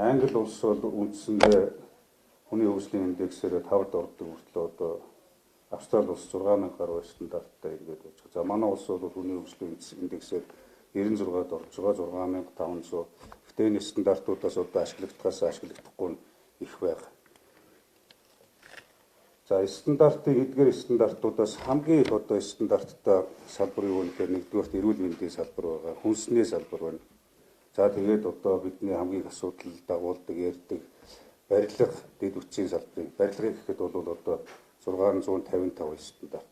Англи улс бол үндсэндээ хүний хөгжлийн индексээр 5-д ордог хүртэл одоо Австрали улс 6000 гаруй стандарттай иргэд байж байгаа. За манай улс бол хүний хөгжлийн индексээр 96-д орж байгаа 6500. Гэхдээ энэ стандартуудаас одоо ашиглагдахгүй их байна. За стандартын эдгээр стандартуудаас хамгийн их одоо стандарттай салбар юу гэхээр нэгдүгээрт эрүүл мэндийн салбар байгаа, хүнсний салбар байна. За тэгээд одоо бидний хамгийн их асуудал дагуулдаг ярьдаг барилга дэд үтсийн салбарын барилгыг гэхэд бол одоо 655 стандарт.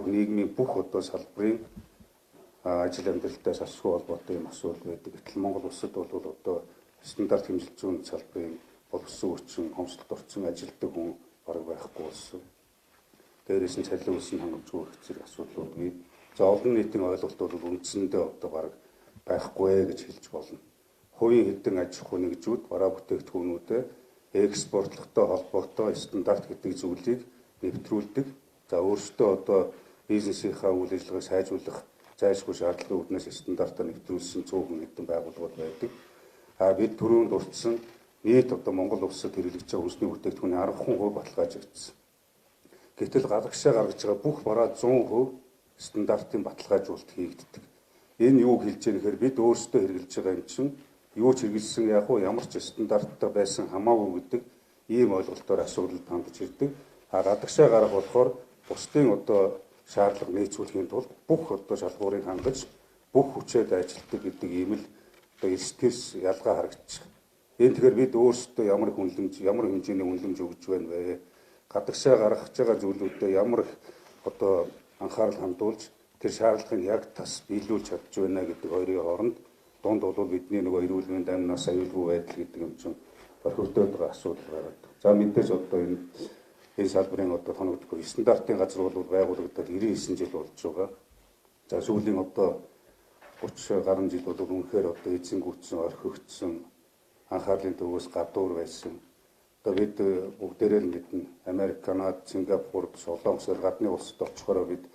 Нийгмийн бүх одоо салбарын ажил амьдралтай салшгүй холбоотой юм асуудал байдаг. Гэтэл Монгол улсад бол одоо стандарт хэмжил зүйн салбарын боловсон хүчин, хомсдолд орсон ажилтдаг хүн бараг байхгүй болсон. Дээрээс нь цалин өсөн хангамжгүй зэрэг асуудлууд бий. За олон нийтийн ойлголт бол үндсэндээ одоо бараг байхгүй гэж хэлж болно. Хувийн хэдэн аж ахуй нэгжүүд бараа бүтээгдэхүүнүүдэд экспортлогтой холбоотой стандарт гэдэг зүйлийг нэвтрүүлдэг. За өөрсдөө одоо бизнесийнхаа үйл ажиллагааг сайжруулах зайлшгүй шаардлагын үүднээс стандартаар нэвтрүүлсэн 100 хэдэн байгууллагууд байдаг. Бид түрүүнд дурдсан нийт одоо Монгол улсад хэрэглэж байгаа хүнсний бүтээгдэхүүний 10% баталгаажигдсан. Гэтэл гадагшаа гаргаж байгаа бүх бараа 100% стандартын баталгаажуулалт хийгддэг. Энэ юуг хэлж байгаа нөхөр бид өөрсдөө хэрэглэж байгаа юм чинь юу ч хэрэгэлсэн яг уу ямар ч стандарттай байсан хамаагүй гэдэг ийм ойлголтоор асуудал хандж ирдэг. Гадагшаа гарах болохоор бусдын одоо шаардлага нийцүүлэхийн тулд бүх одоо шалгуурыг хангаж бүх хүчээр ажилладаг гэдэг ийм л одоо стилс ялгаа харагдчих. Энэ тэгэхээр бид өөрсдөө ямар хэмжээний үнэлэмж өгж байна вэ? Гадагшаа гаргаж байгаа зүйлүүдэд ямар их одоо анхаарал хандуулж тэр шаардлагыг яг тас биелүүлж чадж байна гэдэг хоёрын хооронд дунд бол бидний нөгөө эрүүл мэндийн амнаас аюулгүй байдал гэдэг юм чинь орхигдоод байгаа асуудал гараад. За мэдээж одоо энэ салбарын одоо тоногдгүй стандартын газар бол байгуулагдаад 99 жил болж байгаа. За сүүлийн одоо 30 гаруй жил бол үнэхээр одоо эзэнгүүцсэн, орхигдсон, анхаарлын төвөөс гадуур байсан. Одоо бид бүгдээрээ л мэднэ. Америк, Канада, Сингапур, Солонгос гадны улсад очихороо бид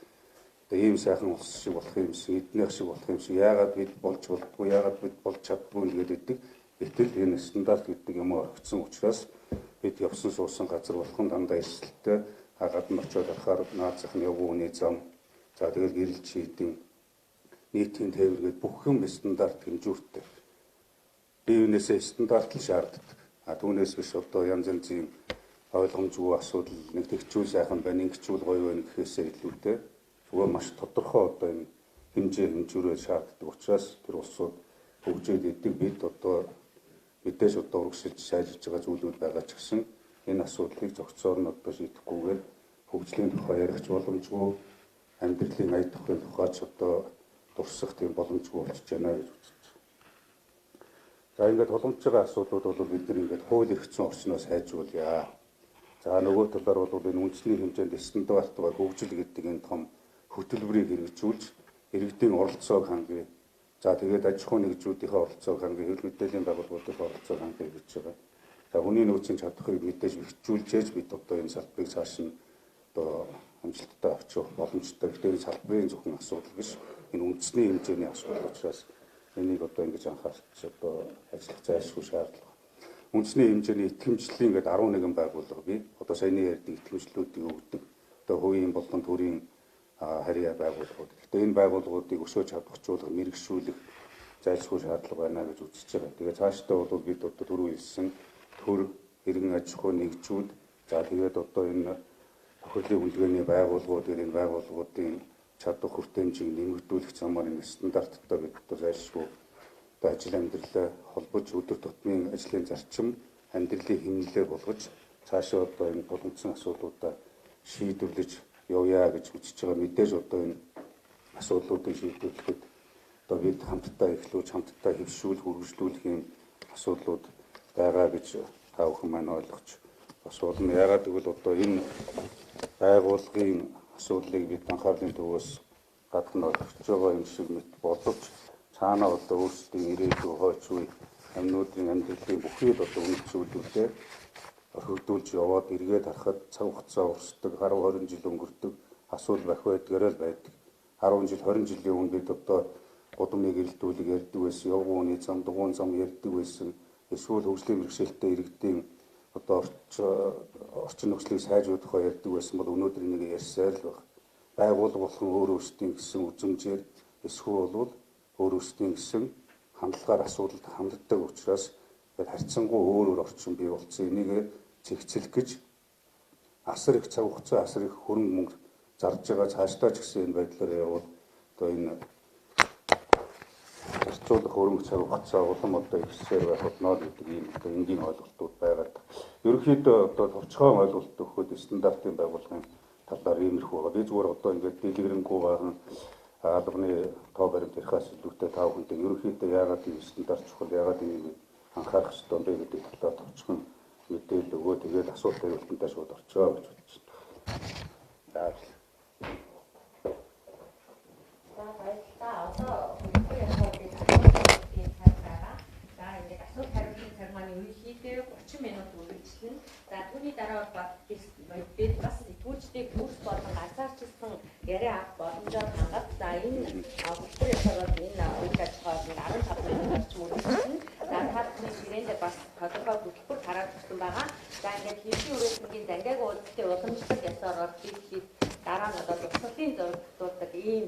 ийм сайхан улс шиг болох юмсан, эднийх шиг болох юмсан, яагаад бид болж болдгоо, яагаад бид болж чаддгүй гэдэг. Гэтэл энэ стандарт гэдэг юм орхицсан учраас бид явсан суусан газар болгон дандаа эсэлттэй гадна очиод ахаар наазах нь явууны зам. За тэгэл гэрэл чийдэн нийтийн тээвэргээд бүх юм стандарт хэмжүүртэй. Биенээсээ стандарт л шаарддаг. Түүнээс биш одоо янз янзын ойлгомжгүй асуудал нэг тэгчүүл сайхан байна, ингэчүүл гоё байна гэхээсээ илүүтэй зүгээр маш тодорхой одоо энэ хэмжээ хэмжүүрээр шаарддаг учраас тэр улсууд хөгжөөд идэг. Бид одоо мэдээж одоо урагшилж сайжирж байгаа зүйлүүд байгаа ч гэсэн энэ асуудлыг зохицоор нь одоо шийдэхгүйгээр хөгжлийн тухай ярих боломжгүй, амьдралын ая тухайн тухайч одоо дурсах тийм боломжгүй болчихж байна гэж үзэж байна. За ингээд боломж байгаа асуудлууд бол бид нар ингээд хууль эрхцэн орчноос хайжуулъя. За нөгөө талаар бол энэ үндэсний хэмжээнд стандартаар хөгжил гэдэг энэ том хөтөлбөрийг хэрэгжүүлж иргэдийн оролцоог хангая. За тэгээд аж ахуйн нэгжүүдийнхээ оролцоог хангая, хэвлэл мэдээллийн байгууллагуудын оролцоог хангая гэж байгаа. За хүний нөөцийн чадхыг мэдээж бэхжүүлжээж бид одоо энэ салбарыг цааш нь одоо амжилттай авчих боломжтой. Гэхдээ энэ салбарын зөвхөн асуудал биш, энэ үндэсний хэмжээний асуудал учраас энийг одоо ингэж анхаарч одоо ажиллах зайлшгүй шаардлага. Үндэсний хэмжээний итгэмжлэлийн ингээд 11 байгууллага бий. Одоо саяны ярьдаг итгэмжлэлүүдийг өгдөг. Одоо хувийн болон төрийн харьяа байгууллагууд. Гэхдээ энэ байгууллагуудыг өсгөж чадварчуулах, мэрэгшүүлэх зайлшгүй шаардлага байна гэж үзэж байгаа. Тэгээ цаашдаа бол бид одоо түрүү хэлсэн төр, иргэн аж ахуй нэгжүүд, за тэгээд одоо энэ тохиолын үйлдвэрийн байгууллагууд, энэ байгууллагуудын чадвар хүртээмжийг нэмэгдүүлэх замаар энэ стандарттай бид одоо зайлшгүй ажил амьдралаа холбож өдөр тутмын ажлын зарчим, амьдралын хэмнэлээ болгож цаашаа одоо энэ боломжсон асуудлуудаа шийдвэрлэж явъя гэж үзэж байгаа. Мэдээж одоо энэ асуудлуудыг шийдвэрлэхэд одоо бид хамтдаа эхлүүлж, хамтдаа хэвшүүлэх, үргэлжлүүлэх юм асуудлууд байгаа гэж та бүхэн маань ойлгож бас болно. Яагаад гэвэл одоо энэ байгууллагын асуудлыг бид анхаарлын төвөөс гадна олгож байгаа юм шиг мэт боловч цаанаа одоо өөрсдийн ирээдүйн хойч үе амьнуудын амьдралын бүхий л одоо үнэт зүйлүүдээ орхигдуулж яваад эргээд харахад цаг хугацаа урсдаг, 10-20 жил өнгөрдөг асуудал бах байдгаараа л байдаг. 10 жил, 20 жилийн өмнө бид одоо гудамжны гэрэлтүүлэг ярьдаг байсан, явгууны зам, дугуйн зам ярьдаг байсан. Эсвэл хөгжлийн бэрхшээлтэй иргэдийн одоо орчин нөхцөлийг сайжруулах тухай ярьдаг байсан бол өнөөдөр энийг ярьсаар л байна. Байгууллага болгон өөр өөрсдийн гэсэн үзмжээр эсвэл бол өөр өөрсдийн гэсэн хандлагаар асуудалд ханддаг учраас харьцангуй өөр орчин бий болсон. Энийг цэгцлэх гэж асар их цаг хугацаа, асар их хөрөнгө мөнгө зарж байгаа. Цаашдаа ч гэсэн энэ байдлаар явбал одоо энэ зарцуулах хөрөнгө цаг хугацаа улам одоо ихсээр байх болно гэдэг ийм одоо энгийн ойлголтууд байгаад. Ерөнхийдөө одоо товчхон ойлголт өгөхөд стандартын байгууллагын талаар иймэрхүү байгаа. Би зүгээр одоо ингээд дэлгэрэнгүй байгаа албаны тоо баримт ярихаас илүүтэй тав хүнтэй ерөнхийдөө яагаад ийм стандарт чухал, яагаад энийг анхаарах ёстой бэ гэдэг талаар товчхон мэдээлэл өгөө. Тэгээд асуулт хариултандаа шууд орчоо гэж бодож байна. За баярлалаа. Одоо хөлбөр ярихыг асуултын цаг байгаа. За ингээд асуулт хариултын цаг маань ерөнхийдөө 30 минут үргэлжлэнэ. За түүний дараа бид бас сэтгүүлчдийг курс болон анзаарчилсан яриа авах боломжоор хангах. За энэ хөлбөр ярихыг энэ үйл ажиллагааг 15 минут орчим үргэлжлэнэ. За та бүхний гэрээндээ бас тодорхой хөтөлбөр хараад өгсөн байгаа. За ингээд хэвшийн үргэлжлэнгийн дангаагүй уулзалтын уламжлалт ясаар бид дараа нь одоо тусгалын зурдаг ийм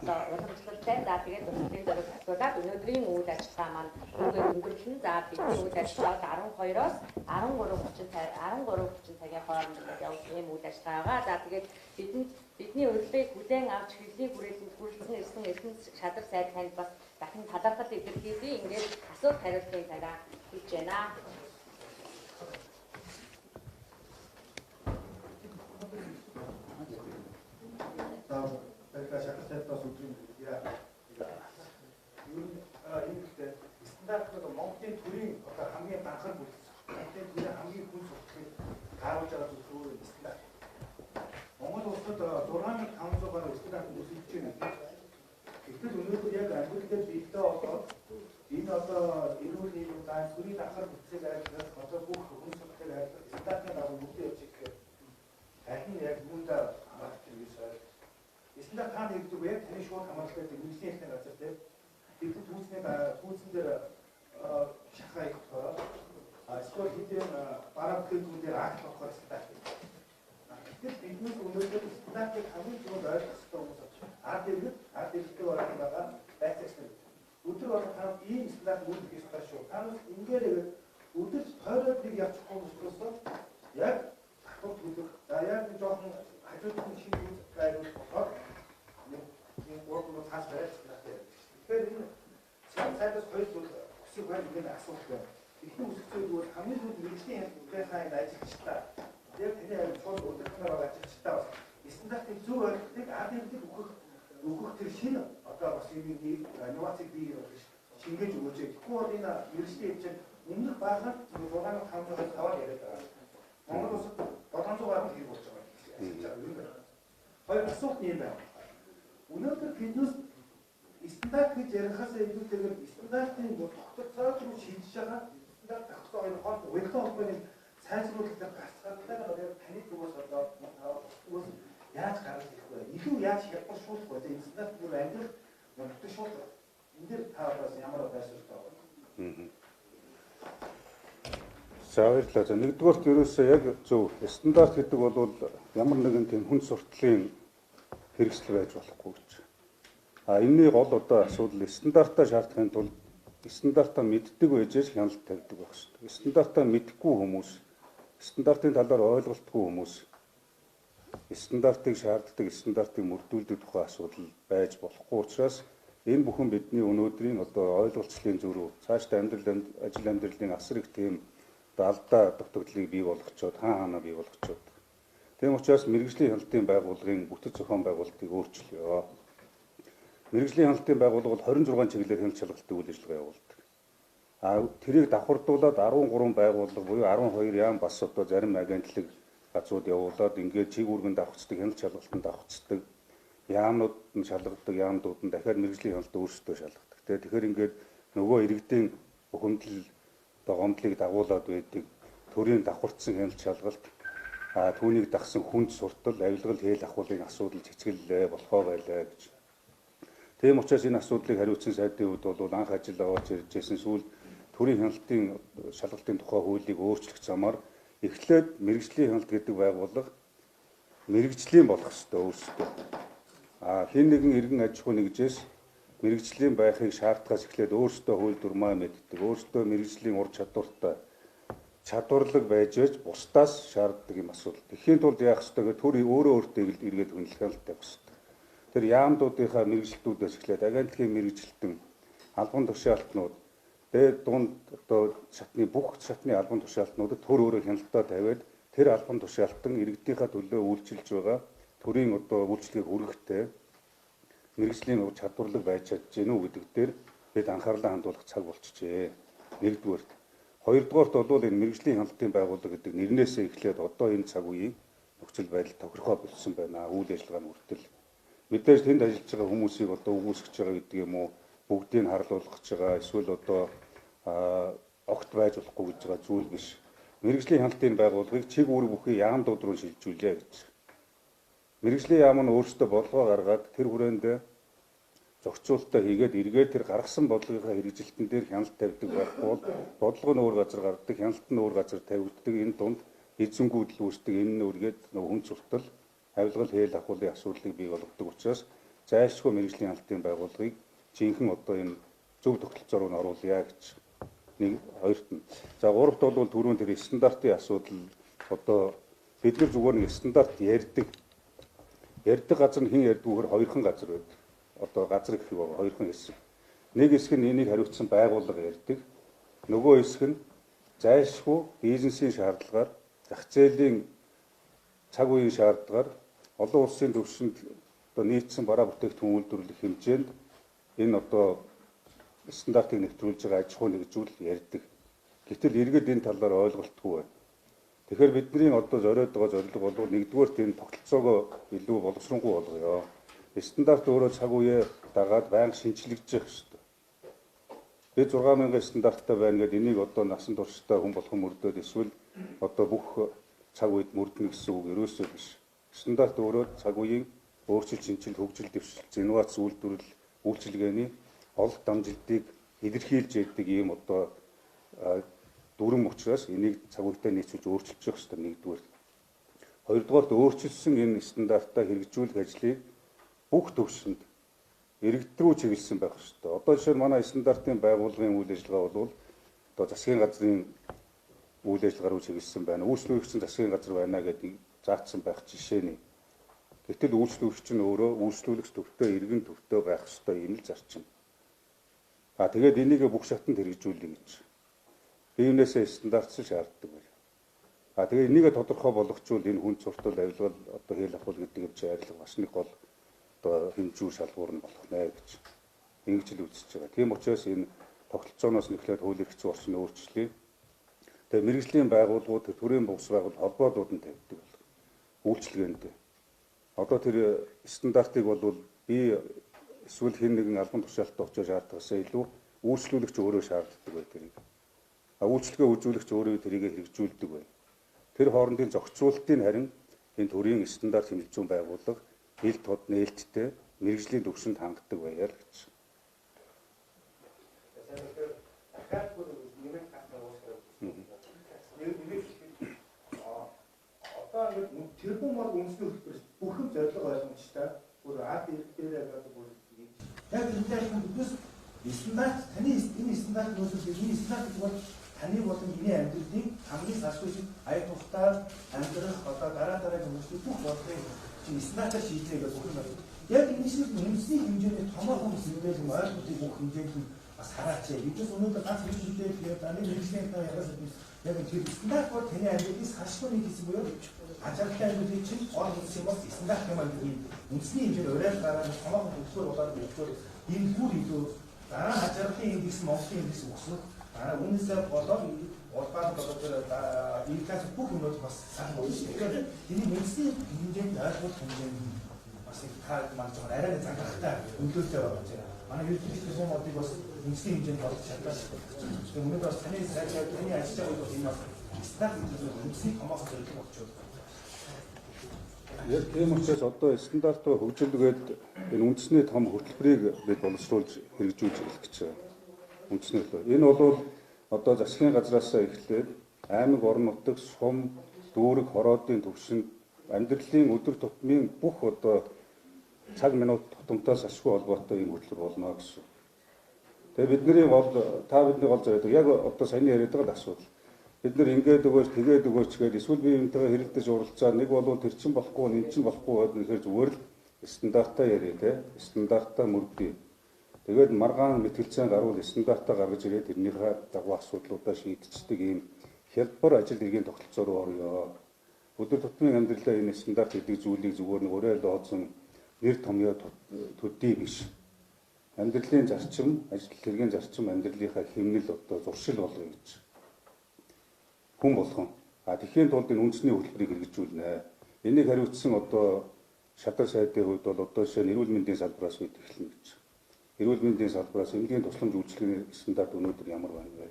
одоо уламжлалтай. За тэгээд тусгалын зураг татварлаад өнөөдрийн үйл ажиллагаа маань үүгээр өнгөрлөн. За бидний үйл ажиллагааг 12-оос 13:30 цагийн хооронд явуулах ийм үйл ажиллагаа байгаа. За тэгээд бидний урилгыг хүлээн авч хөвлийн хүрээлэнд хүрэлцэн ирсэн эрхэм шадар сайд танд бас дахин талархал илэрхийлье. Ингээд асуулт хариултын цагаа хийж байна. Така шахалтаас үзүүлээ. Энэ стандарт Монголын төрийн одоо хамгийн банхар бүлэг. Монголын төрийн хамгийн хүн суртахыг тааруулж байгаа зүйл стандарт. Монгол улсад 6500 гаруй стандарт үүсгэж байна. Гэтэл өнөөдөр яг амьдралдаа биелээ болоод энэ одоо эрүүл мэндийн дан төрийн банхар бүлгийг айлгах одоо бүх хүн суртахыг айлгах стандартын дагуу бүгд явж ирэхээр аль нь яг үүндээ хамаарч ирсэн. Стандарт дээр шахаа их эсвэл хэдийн бараа бүтээгдэхүүнээр акт болохоор стандарт. Тэгэхээр биднээс өнөөдөр стандартыг хамгийн түрүүнд ойлгох хэрэгтэй хүмүүс байна. ард иргэдэг байгаа байцаагчтай. Өдөр болго та ийм стандарт үүргэх ёстой шүү. Та нар ингээрээ өдөрж тойроод нэг явчихгүй болохоос яг ахуй төлөх. За яг нэг жоохон хажуудын шиг үйл байдлууд болохоор нэг урд цаас барьж байгаа. Тэгэхээр энэ цаадаас хоёр зүйл хүсэх байх нэг асуудал байна. Эхний үсэг зүйл бол хамгийн түрүүнд мэргэжлийн хэлбэрийнхаа энэ ажилчдаа яг таны ажилд шууд өдөртнөр байгаа ажилчдаа бас стандартыг зөв ойлгохыг ард иргэдэг өгөх тэр шинэ одоо бас юм инновацийг бий шингээж өгөөч. Тэгэхгүй бол энэ мэргэжлийн хэлбэр өмнөх байхад 6500-аас аваад яриад байгаа. Монгол улсад 700 гаруй хэрэг болж байгаа. Хоёр асуулт юм байна. Өнөөдөр биднээс стандарт гэж ярихаас илүүтэйгээр стандартын тогтолцоог руу шийдэж байгаа стандарт тогтолцоо хоёр хоол уялдаа холбооны сайжруулалт гацхаатай таны зүгээс одоо үс яаж гаргаж ирэх вэ? Илүү яаж хялбаршуулах вэ? Энэ стандарт бүр амьдрах нөхцөл энэ дээр та бас ямар байршуултаа байна? За баярлалаа. За нэгдүгээр ерөөсөө яг зөв стандарт гэдэг бол ямар нэгэн тийм хүн сурталын хэрэгсэл байж болохгүй гэж. Энэний гол одоо асуудал стандартаа шаардахын тулд стандартаа мэддэг байжээс хяналт тавьдаг байх хэрэгтэй. Стандартаа мэдэхгүй хүмүүс, стандартын талаар ойлголтгүй хүмүүс стандартыг шаарддаг, стандартыг мөрдүүлдэг тухай асуудал байж болохгүй учраас энэ бүхэн бидний өнөөдрийн одоо ойлголцлын зөрүү, цаашдаа ажил амьдралын асар их тийм алдаа дутагдлыг бий болгочоод хаана бий болгочоод. Тийм учраас мэргэжлийн хяналтын байгууллагын бүтэц зохион байгуулалтыг өөрчлөё. Мэргэжлийн хяналтын байгууллага бол 26 чиглэлээр хяналт шалгалтын үйл ажиллагаа явуулдаг. Тэрийг давхардуулаад 13 байгууллага буюу 12 яам бас одоо зарим агентлаг газрууд явуулаад ингээд чиг үүргэнд давхцдаг, хяналт шалгалтанд давхцдаг, яамнууд нь шалгадаг, яамдууд нь дахиад мэргэжлийн хяналт өөрсдөө шалгадаг. Тэгэхээр ингээд нөгөө иргэдийн бухимдал гомдлыг дагуулад байдаг төрийн давхардсан хяналт шалгалт, түүнийг дагсан хүнд суртал, авилгал хээл ахуулын асуудал цэцгэллээ болохоо байлаа гэж. Тийм учраас энэ асуудлыг хариуцсан сайдын хувьд бол анх ажил аваад иржсэн сүүл төрийн хяналтын шалгалтын тухай хуулийг өөрчлөх замаар эхлээд мэргэжлийн хяналт гэдэг байгууллага мэргэжлийн болох ёстой өөрсдөө. Хэн нэгэн иргэн аж ахуй нэгжээс мэргэжлийн байхыг шаардахаас эхлээд өөрсдөө хууль дүрмаа мэддэг, өөрсдөө мэргэжлийн ур чадварлаг байж бусдаас шаарддаг юм асуудал. Тэхийн тулд яах ёстой гэхээр төр өөртөө эргээд хүнлэх хяналт тавих ёстой. Тэр яамдуудынхаа мэргэжилтүүдээс эхлээд агентлагийн мэргэжилтэн албан тушаалтнууд дээд дунд одоо бүх шатны албан тушаалтнуудад төр өөрөөр хяналтаа тавиад тэр албан тушаалтан иргэдийнхаа төлөө үйлчилж байгаа төрийн одоо үйлчлэгийг хүргэхдээ мэргэжлийн ур чадварлаг байж чадж гэнэ үү гэдэг дээр бид анхаарлаа хандуулах цаг болчихжээ. Нэгдүгээрт. Хоёрдугаарт бол энэ мэргэжлийн хяналтын байгууллага гэдэг нэрнээсээ эхлээд одоо энэ цаг үеийн нөхцөл байдал тохирохоо болсон байна. Үйл ажиллагааны хүртэл мэдээж тэнд ажиллаж байгаа хүмүүсийг одоо өгүүлсэж байгаа гэдэг юм уу, бүгдийг харлуулах гэж байгаа, эсвэл одоо огт байж болохгүй гэж байгаа зүйл биш. Мэргэжлийн хяналтын байгууллагыг чиг үүрэг бүхий яамдууд руу шилжүүлээ гэж. Мэргэжлийн яам нь өөрсдөө бодлого гаргаад тэр хүрээнд зохицуулалтаа хийгээд эргээд тэр гаргасан бодлогынхаа хэрэгжилтэн дээр хяналт тавьдаг байхгүй бол бодлого нь өөр газар гаргадаг, хяналт нь өөр газар тавигддаг. Энэ дунд эзэнгүүдэл үүсдэг, энэ нь үргээд хүн суртал, авилгал хээл ахуулын асуудлыг бий болгодог учраас зайлшгүй мэргэжлийн хяналтын байгууллагыг жинхэнэ одоо энэ зөв тогтолцоо руу оруулъя гэж. Нэг хоёрт нь. За гуравт бол түрүүн тэр стандартын асуудал одоо бид нар зүгээр нэг стандарт ярьдаг газар нь хэн ярьдаг вөхөр хоёрхан газар байдаг. Одоо газар гэх юм хоёрхан хэсэг. Нэг хэсэг нь энийг хариуцсан байгууллага ярьдаг. Нөгөө хэсэг нь зайлшгүй бизнесийн шаардлагаар, зах зээлийн цаг үеийн шаардлагаар олон улсын түвшинд одоо нийцсэн бараа бүтээгдэхүүн үйлдвэрлэх хэмжээнд энэ одоо стандартыг нэвтрүүлж байгаа аж ахуй нэгжүүл ярьдаг. Гэтэл иргэд энэ талаар ойлголтгүй байна. Тэгэхээр бидний одоо зориод байгаа зорилго бол нэгдүгээр энэ тогтолцоогоо илүү боловсронгуй болгоё. Стандарт өөрөө цаг үеэ дагаад байнга шинжлэгдэж явах хэрэгтэй. Би 6000 стандарттай байна гэдэг энийг одоо насан туршдаа хүн болгон мөрдөөд эсвэл одоо бүх цаг үед мөрднө гэсэн үг ерөөсөө биш. Стандарт өөрөө цаг үеийн өөрчлөлт, шинжилэл, хөгжил, дэвшилт, инновац үйлдвэрлэл, үйлчилгээний олд дамжилтыг илэрхийлж яддаг ийм одоо дүрм учраас энийг цаг үедээ нийцүүлж өөрчилчих ёстой нэгдүгээр. Хоёрдугаарт өөрчилсөн энэ стандартаа хэрэгжүүлэх ажлыг бүх төвшөнд иргэдрүү чиглэсэн байх ёстой. Одоо жишээ нь манай стандартын байгууллагын үйл ажиллагаа бол одоо засгийн газрын үйл ажиллагаа руу чиглэсэн байна. Үйлчлүүлэгчийн засгийн газар байна гэдэг заагдсан байх жишээний. Гэтэл үйлчлүүлэгч нь өөрөө үйлчлүүлэгч төвтэй, иргэн төвтэй байх ёстой юм л зарчим. Тэгээд энийг бүх шатанд хэрэгжүүлнэ гэж. Биенээсээ стандартсал шаарддаг байна. Тэгээд энийг тодорхой болгочвол энэ хүн суртал авилгал одоо хэл ахуул гэдэг юм чи арилга бас нэг гол одоо хэмжүүр шалгуур нь болох нэ гэж ингэж л үзэж байгаа. Тийм учраас энэ тогтолцооноос нэхлээд хууль эрх зүйн орчны өөрчлөлийг тэгээд мэргэжлийн байгууллагууд, төрийн бус байгууллага холбоодууд нь тавьдаг бол үйлчлэгээнд. Одоо тэр стандартыг бол би эсвэл хэн нэгэн албан тушаалттай очиж шаардлагасаа илүү үйлчлүүлэгч өөрөө шаарддаг бай тэрийг. Үйлчлэгээ үзүүлэгч өөрөө тэрийг хэрэгжүүлдэг бай. Тэр хоорондын зохицуултыг харин энэ төрийн стандарт хэмжээ зүйн байгууллага хил тод нээлттэй мэргэжлийн төвшөнд хангадаг байяа л гэж. Одоо ингээд тэрбум бол үндэсний хөтөлбөр бүхэн зорилго ойлгомжтой. Бүр ард иргэдээр одоо бүр яг энэ бүхнээс стандарт таны энэ стандарт нөхцөл энэ стандарт бол таны болон миний амьдралын хамгийн салшгүй аяг тухтай амьдрах одоо дараагийн хүмүүсийн бүх бодлогын стандартаар шийднэ гэж бүхэн байна. Яг энэ шиг үндэсний хэмжээний томоохон зүйлээс ойлголтыг бүх хэмжээнд бас хараач. Бидээс өнөөдөр ганц хэмжээтэй тэгээд таны мэргэжлийн ягаас яг тэр стандарт бол таны амьдралын салшгүй нэг хэсэг буюу ажиглалтай зүйлийг чинь гол хэсэг юм бол стандарт юм аа гэдэг үндэсний хэмжээр урайлж гараад томоохон хөтөлбөр болоод өгөхөөр энэ бүр илүү дараа ажиглалын индекс Монголын индекс өснөх үнэсээ болоод улбаар болоод инкас бүх юмуд бас сайн болно шүү. Тэгэхээр энэ үндэсний хэмжээнд ойлгох хэмжээнд бас их таад маань жоохон арай заграхтай нөлөөтэй байгаа юм. Манай юридический модыг бас үндэсний хэмжээнд болох шалтгаан шүү. Тэгэхээр өнөөдөр бас таны сайжраад таны ажиллаж байгаа бол энэ бас стандарт үндэсний томоохон зорилго болчиход байна. Яг тийм учраас одоо стандартаа хөгжүүлгээд энэ үндэсний том хөтөлбөрийг бид боловсруулж хэрэгжүүлж ирэх гэж байна. Үндэсний хөтөлбөр. Энэ бол одоо засгийн газраас эхлээд аймаг орон нутаг, сум, дүүрэг, хороодын төвшөнд амьдралын өдөр тутмын бүх одоо цаг минут тутамтай салшгүй холбоотой юм хөтөлбөр болно гэсэн. Тэгээ бидний гол зорилго яг одоо саяны яриад байгаа асуудал. Бид нар ингээд өгөөч, тэгээд өгөөч гэдэг эсвэл би юмтайгаа хэрэлдэж уралцаа нэг бол тэр чин болохгүй, энэ чин болохгүй гэдэг нэхэр зүгээр л стандартаа яриа те. Стандартаа мөрдөө. Тэгээд маргаан мэтгэлцэн гаруул стандартаа гаргаж ирээд тэрнийхээ дагуу асуудлуудаа шийдчихдэг ийм хялбар ажил хэргийн тогтолцоо руу орё. Өдөр тутмын амьдралаа энэ стандарт гэдэг зүйлийг зүгээр нэг өрөө лооцсон нэр томьёо төдий биш. Амьдралын зарчим, ажил хэргийн зарчим амьдралынхаа хэмнэл одоо зуршил болгоё гэж. Хүн болгон. Тэгэхийн тулд энэ үндэсний хөтөлбөрийг хэрэгжүүлнэ. Энийг хариуцсан одоо шадар сайдын хувьд бол одоо жишээ нь эрүүл мэндийн салбараас үед эхэлнэ гэж. Эрүүл мэндийн салбараас эмнэлгийн тусламж үйлчилгээний стандарт өнөөдөр ямар байна вэ?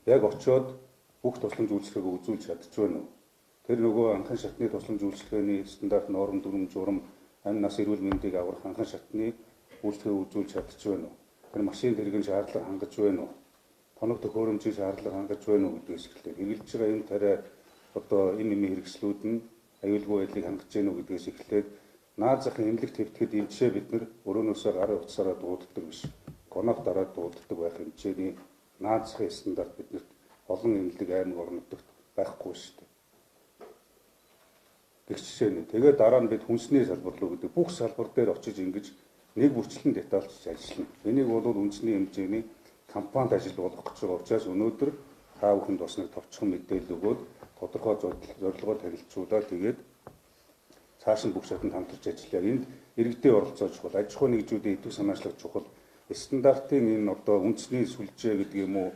Яг очиод бүх тусламж үйлчилгээг үзүүлж чадчихвэ нү? Тэр нөгөө анхан шатны тусламж үйлчилгээний стандарт норм дүрм журам амь нас эрүүл мэндийг аврах анхан шатны үйлчилгээг үзүүлж чадчихвэ нү? Тэр машин тэргийн шаардлага хангаж байна уу? Тоног төхөөрөмжийн шаардлага хангаж байна уу гэдгээс эхлээд хэрэгжилж байгаа энэ тариа одоо энэ хэрэгслүүд нь аюулгүй байдлыг хангаж байна уу гэдгээс эхлээд наад захын эмнэлэгт хэвтгэхэд энэ жишээ бид нар өрөөнөөсөө гарын утсаараа дууддаг биш. Гоног дараад дууддаг байх хэмжээний наад захын стандарт биднэрт олон эмнэлэг аймаг орон нутагт байхгүй шүү дээ. Гэх жишээ нь. Тэгээд дараа нь бид хүнсний салбар руу гэдэг бүх салбар дээр очиж ингэж нэг бүрчлэн детальчж ажиллана. Энийг бол үндэсний хэмжээний компанид ажил болох гэж байгаа учраас өнөөдөр та бүхэнд бас нэг товчхон мэдээлэл өгөөд тодорхой зорилгоо танилцуулаад тэгээд цааш нь бүх шатанд хамтарч ажиллая. Энд иргэдийн оролцоо чухал, аж ахуйн нэгжүүдийн идэв санаачлах чухал. Стандартын энэ одоо үндэсний сүлжээ гэдэг юм уу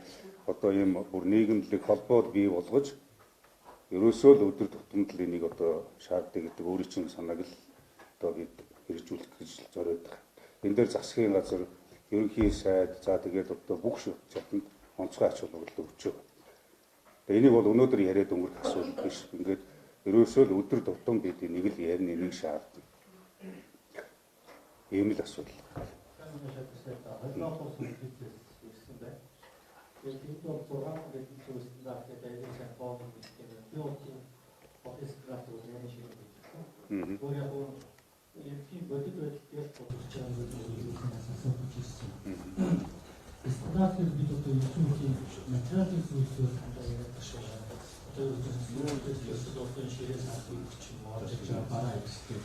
одоо ийм бүр нийгэмлэг холбоод бий болгож ерөөсөө л өдөр тутамд л энийг одоо шаарддаг гэдэг өөрийн чинь санааг л одоо бид хэрэгжүүлэх гэж зориод байгаа. Энэ дээр засгийн газар, ерөнхий сайд, за тэгээд одоо бүх шатанд онцгой ач холбогдол өгч байгаа. Тэгээ энийг бол өнөөдөр яриад өнгөрөх асуудал биш. Ингээд ерөөсөө л өдөр тутам бид энийг л ярина, энийг шаарддаг. Ийм л асуудал. Чамны шаттай холбоотой сүлжээтэй ирсэн байна. Тэгээд энэ бол 6 гэдэг зүйл стандарт гэдэг айлын боог гэдэг юм. Би бол офис график үзэн шиг байна. Өөр яг ерөнхий бодит байдал дээр бодож байгаа зүйлээс асууж ирсэн. Стандартыг бид одоо ерөнхий материалын зүйлсээр хандаа яриад байна. Одоо өөрөөсөө ширээс авах чинь орж байгаа бараа ихтэй.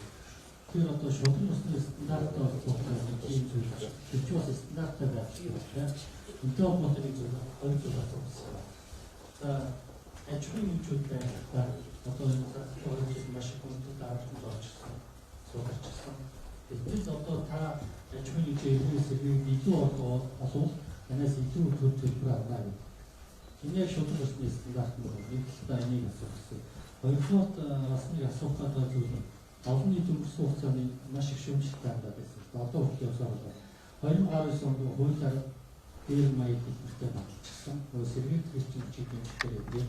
Тэр одоо шудраг усны стандартаар болох тийм зүйл. Тэр ч бас стандарттай байх хэрэгтэй. Энтэй холбоотой зүйл хоёр зүйл асуусан. За ажлын хэмжүүл байхдаа одоо энэ маш их хүнд дараалал орчихсон. Суулгачсан. Тэд одоо та ажлын хэмжээ сэргийг илүү олвол танаас илүү төлбөр авна гэдэг. Энэ шудраг усны стандарт нь нэг талаа энийг асуусан. Хоёрдугаар бас нэг асуух гэдэг зүйл нь олон нийтийн өнгөрсөн хугацааны маш их шүүмжлэлтэй хандаад байсан. Одоо хүртэл явсаар байна. 2019 онд хуулиар дээр маяг хэлбэртэй баталчихсан. Сэргийг хэрэгжүүлж байгаа гэдэг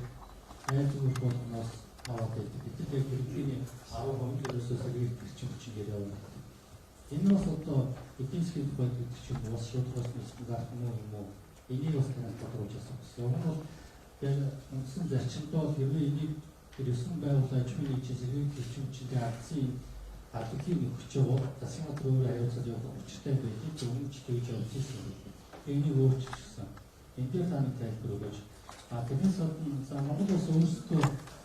айдгуур болгоноос аваад байдаг. Бид яг хэрэглээний 10% ерөөсөө сэргийг хэрэгжүүлж байгаа юм. Энэ бас одоо эдийн засгийн тухайд гэдэг чинь бас шудрагсны стандарт юм уу? Энийг бас танаас тодруулж асуусан. Уг нь бол яг үндсэн зарчимдоо хэрвээ энийг хэрэгсэн байгууллагын ажлын нэгжийн сэргийг хэрэгжүүлж ардсан албагийн хүчтэй засгийн газар өөр аюулсад явах хүчтэй байдаг өмнөж тэгж явуулсан юм. Энийг өөрчилсөн. Энэ дээр таны тайлбар өгөөч. Тэрнээс гадна Монгол улс өөрсдөө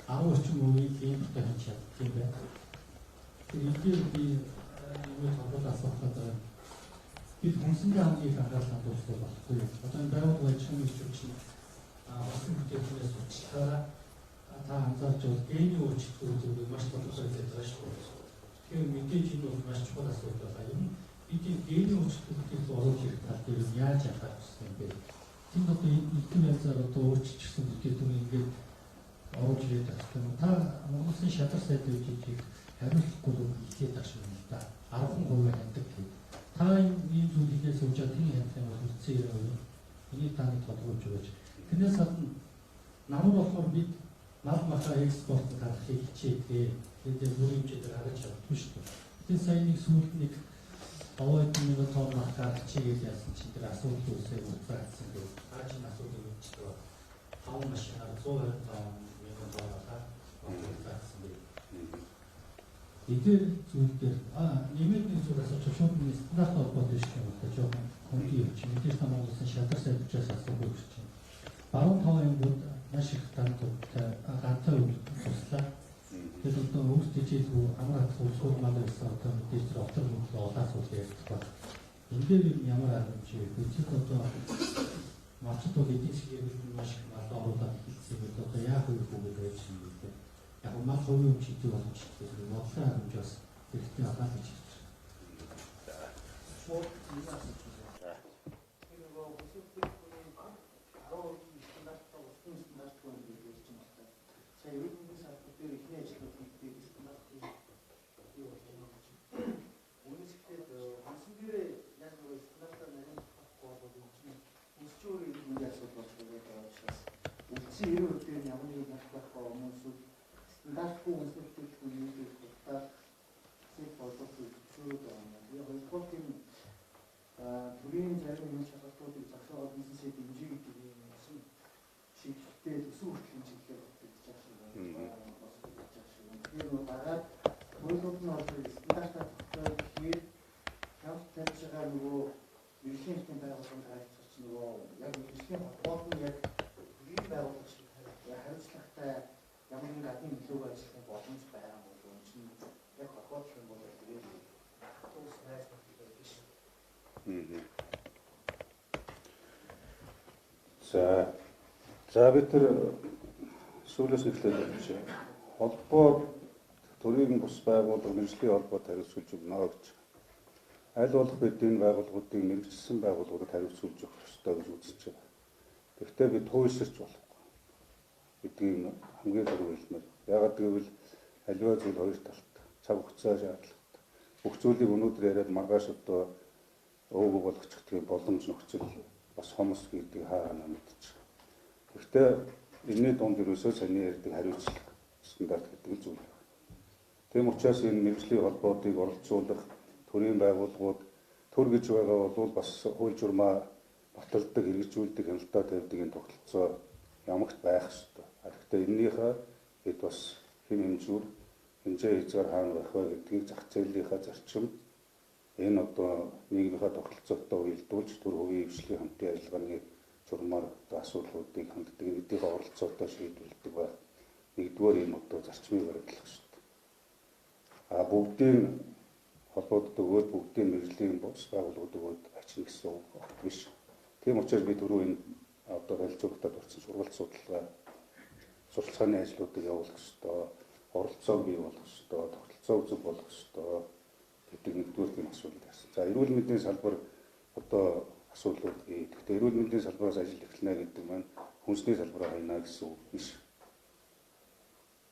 10 орчим үеийн импорт хийж чаддаг юм байна. Тэгэхээр би юу тодорхой асуухад бид хүнсэндээ хамгийн их анхаарал хандуулсан болохгүй. Одоо энэ байгууллагын ажлын нэгжийн осын бүтээгдэхүүнээс уучлаарай. Та анзаарч бол гений өөрчлөлт үүрэг маш тодорхой байж байгаа шүү дээ. Тэгэхээр мэдээж энэ бол маш чухал асуудал байна. Энэ бидний гений өөрчлөлтийг оруулах хэрэгтэй дээр яаж анхаарах хэрэгтэй юм бэ? Тэнд одоо энэ янзаар одоо өөрчлөгдсөн бүтээгдэхүүн ингээд оруулж ирээд байгаа юм. Та Монголын шадар сайд үеийг хариуцлахгүй л хэлээд байгаа шүү дээ. 10% ханддаг гэдэг. Та энэ зүйлийг суулжаад тийм хандах юм бол үсцэн ирээ. Энийг таны тодруулж өгөөч. Тэрнээс гадна намар болохоор бид мал маха экспорт гаргахыг хичээдэг. Тэгээд бүр хэмжээгээр харж чаддгүй шүү дээ. Тэгээд сая нэг сүүлд нэг овоод нэг тоо мах гаргачихъя гэж яасан чинь тэр асуудал үүсээ уцаагдсан гэдэг. Хаач н асуудал үүсчихээ. Хав машинаар 125 мянган доллараар уцаагдсан гэдэг. Эдгээр зүйлээр нэмээд нэг зүйл асууж шууд нэг стандарт холбоотой шиг юм байна. Жоохон хүнтэй юм чинь. Мэдээж та Монголын шадар сайд учраас асуудал үүсэж байна. Баруун тавын ангууд маш их гантай туслаа. Тэгээд одоо өөрсдөө жийгүү амар хатгуул мал байсан одоо мэдээж отор мөнгө олаас үл ярьдаг байна. Энэ дээр ямар аргач үзэх одоо мацд бол эдийн засгийн маш их мал оруулаад хэлсэн юм. Одоо яах вэ гэдэг байж юм бэ? Яг мал хувийн чиглэл боломжтой бодлоо хэмжээс хэрэгтэй аваад гэж байна. Төрийн зарим юм шалгалтуудыг зохиолоо бизнесээ дэмжиж гэдэг юм шиг шийдвэртэй төсөв хүртлийн чиглэлээр батлагдаж байгаа шиг байна. Тэр нь багаад хуулиуд нь олж стандартаар тогтоохыг хамт тавьж байгаа нөгөө ерөнхий хэвтийн байгууллагын харилцагч нөгөө яг ерөнхий холбоот нь яг төрийн байгууллага шиг хариуцлагатай ямар нэгэн гадны нөлөөг ажиллах боломж байгаа бол энэ чинь яг холбоотлох юм бол тэгээд тус найз нөхдөд биш. За бид тэр сүүлээс эхлээд холбоо төрийн бус байгууллага мэргэжлийн холбоот хариуцуулж өгнө гэж. Аль болох бид энэ байгууллагуудыг мэргэжсэн байгууллагуудад хариуцуулж өгөх ёстой гэж үзэж байгаа. Гэхдээ бид туйлширч болохгүй. Бидний хамгийн түрүү хэлмээр. Яагаад гэвэл аливаа зүйл хоёр талтай. Цаг хугацаа шаардлагатай. Бүх зүйлийг өнөөдөр яриад маргааш одоо өвөг болгочих тийм боломж нөхцөл бас хомс гэдэг хаана мэдчих. Гэхдээ энэний дунд ерөөсөө саний ярьдаг хариуцлага стандарт гэдэг зүйл байна. Тийм учраас энэ мэргэжлийн холбоотыг оролцуулах төрийн байгууллагууд төр гэж байгаа бол бас хууль журмаа баталдаг, хэрэгжүүлдэг, хяналтаа тавьдаг энэ тогтолцоо ямагт байх ёстой. Гэхдээ энэнийхээ хэд бас хэм хэмжээ хязгаар хаана байх вэ гэдгийг зах зээлийнхаа зарчим энэ одоо нийгмийнхаа тогтолцоотой уялдуулж төр хувийн хвшлийн хамтын ажиллагааны журмаар одоо асуудлуудыг ханддаг, эдгээрээ оролцоотой шийдвэрлэдэг байх. Нэгдүгээр энэ одоо зарчмыг баримтлах хэрэгтэй. Бүгдийн холбоотой өгөөд бүгдийн мэргэжлийн бус байгууллагууд өгөөд ачна гэсэн үг биш. Тийм учраас би түрүү энэ одоо хэлцүүлэгтад орсон сургалт судалгаа, сурталчилгааны ажлуудыг явуулах ёстой, оролцоог бий болгох ёстой, тогтолцоо үзэг болгох ёстой гэдэг нэгдүгээр тийм асуудал байсан. За эрүүл мэндийн салбар одоо асуудлууд бий. Гэхдээ эрүүл мэндийн салбараас ажил эхэлнэ гэдэг маань хүнсний салбараа хайна гэсэн үг биш.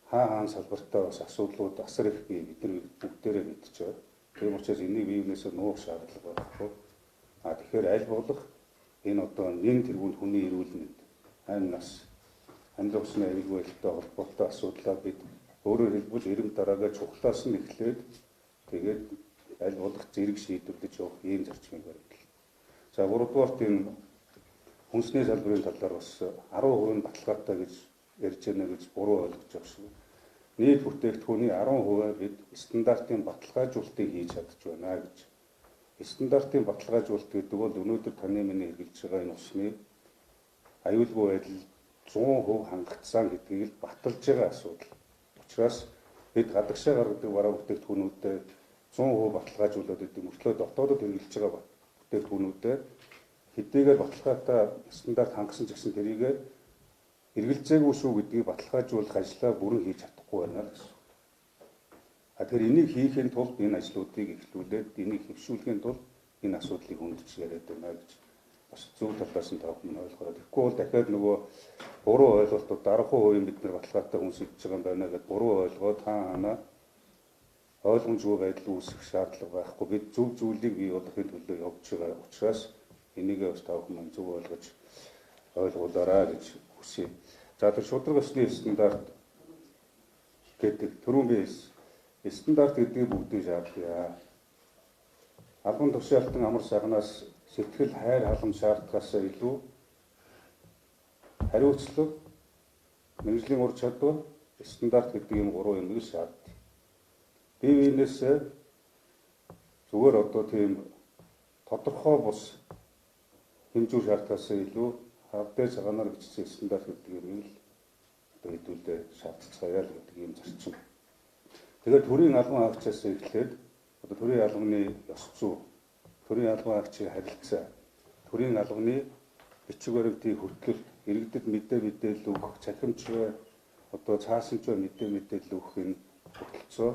Хаан салбартаа бас асуудлууд асар их бий. Бид нар бүгдээрээ мэдчихэв. Тийм учраас энийг биенээсээ нуух шаардлага байхгүй. Тэгэхээр аль болох энэ одоо нэн тэргуунд хүний эрүүл мэнд, амь нас, амьдрах усны аюулгүй байдалтай холбоотой асуудлаа бид өөрөөр хэлбэл эрэм дараагаа чухлаас нь эхлээд тэгээд аль болох зэрэг шийдвэрлэж явах ийм зарчмыг баримтлаа. За 3-дугаарт энэ хүнсний салбарын талаар бас 10% нь баталгаатай гэж ярьж байна гэж буруу ойлгож байгаа шүү. Нийт бүтээгдэхүүний 10% бид стандартын баталгаажуулалтыг хийж чадж байна гэж. Стандартын баталгаажуулалт гэдэг бол өнөөдөр таны миний хэрэгжилж байгаа энэ усны аюулгүй байдал 100% хангагдсан гэдгийг л баталж байгаа асуудал. Учираас бид гадагшаа гаргадаг бараа бүтээгдэхүүнүүдэд 100% баталгаажуулаад идэв мөртлөө дотоодод хэрэгжилж байгаа бүтээгдэхүүнүүдэд хэдийгээр баталгаатай стандарт хангасан ч гэсэн тэрийг эргэлзээгүй шүү гэдгийг баталгаажуулах ажлаа бүрэн хийж чадахгүй байна л гэсэн. Тэгэхээр энийг хийхэд тулд энэ ажлуудыг эхлүүлээд энийг хэвшүүлэхийн тулд энэ асуудлыг хөндөж яриад байна гэж бас зөв талаас нь таах нь ойлгоод. Тэгэхгүй бол дахиад нөгөө буруу ойлголтууд 10% бид нар баталгаатай хүн шийдэж байгаа юм байна гэдэг буруу ойлгоод хаана ойлгомжгүй байдал үүсэх шаардлага байхгүй. Бид зөв зүйлийг бий болгохын төлөө явж байгаа учраас энийг бас таах нь зөв ойлгуулаарай гэж хүсье. За тэр шудраг ёсны стандарт гэдэг түрүүн би стандарт гэдгийг бүгдийг шаардъя. Албан тушаалтан амар сагнаас сэтгэл хайр халамж шаардлагаас илүү хариуцлага, мэргэжлийн ур чадвар, стандарт гэдэг юм гурван юмыг шаарддаг. Бие биенээс зүгээр одоо тийм тодорхой бус хэмжүүр шаардлагаас илүү хавдаа цагаанаар бичсэн стандарт гэдэг юм л одоо хэдүүлээ шаардцгаая л гэдэг юм зарчим. Тэгэхээр төрийн албан хаагчаас эхлээд одоо төрийн албаны ёс зүй, төрийн албан хаагчийн харилцаа, төрийн албаны бичиг баримтын хүртэл иргэдэд мэдээлэл өгөх, цахимч одоо цаасанч мэдээлэл өгөх энэ тогтолцоо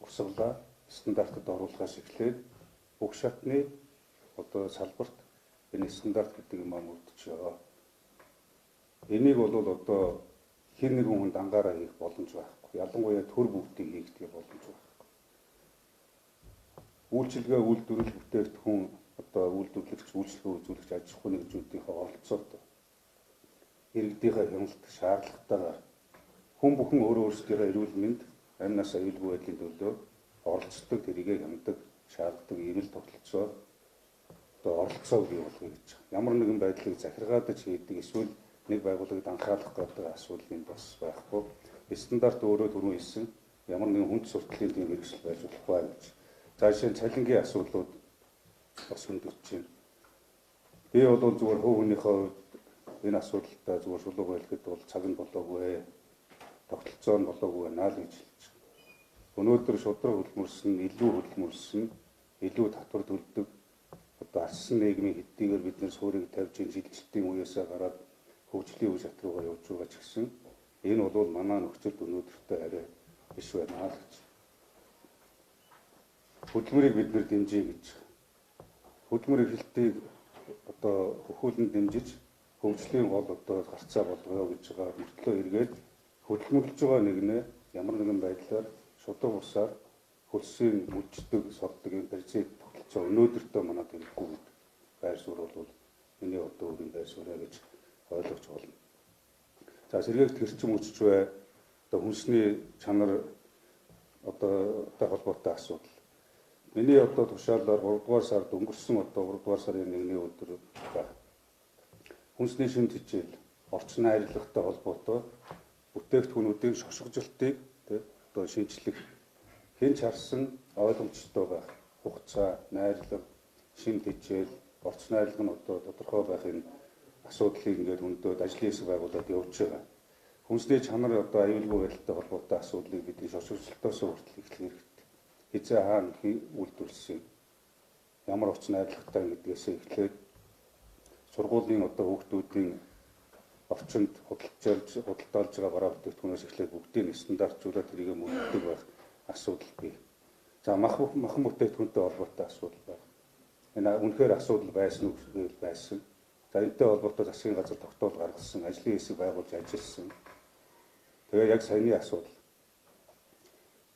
урсгалаа стандартад оруулахаас эхлээд бүх шатны одоо салбарт энэ стандарт гэдэг юм амурдж байгаа. Энийг бол одоо хэр нэгэн хүнд ангаараа хийх боломж байхгүй. Ялангуяа төр бүгдийг хийгдэх боломж байхгүй. Үйлчилгээ үйлдвэрлэл бүтээгдэхүүн одоо үйлдвэрлэгч, үйлчлэгээ үзүүлэгч, аж ахуйн нэгжүүдийнхээ оролцоотой иргэдийнхээ хяналт шаардлагатайгаар хүн бүхэн өөрсдийнхөө эрүүл мэнд, амь нас аюулгүй байдлын төлөө оролцдог, тэрийгэ хямддаг, шаарддаг ийм л тогтолцоо одоо оролцоог бий болгоё гэж. Ямар нэгэн байдлыг захиргаадаж хийдэг эсвэл нэг байгууллагад анхаарлах гэдэг асуудал бас байхгүй. Стандарт өөрөө түрүү хэлсэн ямар нэгэн хүнд сурталчилгааны тийм хэрэгсэл байж болохгүй гэж. За жишээ нь цалингийн асуудлууд бас хөндөгч байна. Би бол зүгээр хувь хүнийхээ хувьд энэ асуудалтай зүгээр шулууг байлгад бол цаг нь болоогүй, тогтолцоо нь болоогүй байна л гэж хэлж байна. Өнөөдөр шудраг хөдөлмөрсөн, илүү татвар төлдөг одоо арчсан нийгмийн хэдийгээр бид нэр суурийг тавьж ин шилжилтийн үеэсээ гараад хөгжлийн үе шат руугаа явж байгаа ч гэсэн энэ бол манай нөхцөлд өнөөдөртөө арай биш байна л гэж. Хөдөлмөрийг бид нэр дэмжиж гэж. Хөдөлмөр эрхлэлтийг одоо хөхүүлэн дэмжиж хөгжлийн гол одоо гарцаа болгоё гэж байгаа мөртлөө эргээд хөдөлмөрлөж байгаа нэгнээ ямар нэгэн байдлаар шудраг усаар хөлсийн мүждэг, сордог энэ процесс тогтолцоо өнөөдөртөө манад хэрэггүй гэдэг байр суурь бол миний одоо өөрийн байр суурь гэж ойлгож байна. За сэргээгт хэрчим үжиж бай одоо хүнсний чанар одоо холбоотой асуудал. Миний одоо тушаалаар 3 дугаар сард өнгөрсөн одоо 3 дугаар сарын 1-ний өдөр хүнсний шимт хичээл орчин найрлагтай холбоотой бүтээгдэхүүнүүдийн шошгожилтыг одоо шинжлэх хэн ч харсан ойлгомжтой байх хугацаа, найрлага, шимт хичээл, орчин найрлага нь одоо тодорхой байх энэ асуудлыг ингээд хөндөд ажлын хэсэг байгуулад явж байгаа. Хүнсний чанар одоо аюулгүй байдалтай холбоотой асуудлыг бидний шошгожилтоос хүртэл эхлэх хэрэгтэй. Хизээ хаана үйлдвэрлэсэн, ямар орчин найрлагатай гэдгээс эхлээд сургуулийн одоо хүүхдүүдийн орчинд худалдаалж байгаа бараа бүтээгдэхүүнээс эхлээд бүгдийг стандартжуулаад тэрийг мөрддөг байх асуудал бий. За махан бүтээгдэхүүнтэй холбоотой асуудал байна. Энэ үнэхээр асуудал байсан уу байсан. За энэтэй холбоотой засгийн газар тогтоол гаргасан, ажлын хэсэг байгуулж ажилласан. Тэгээ яг саяны асуудал.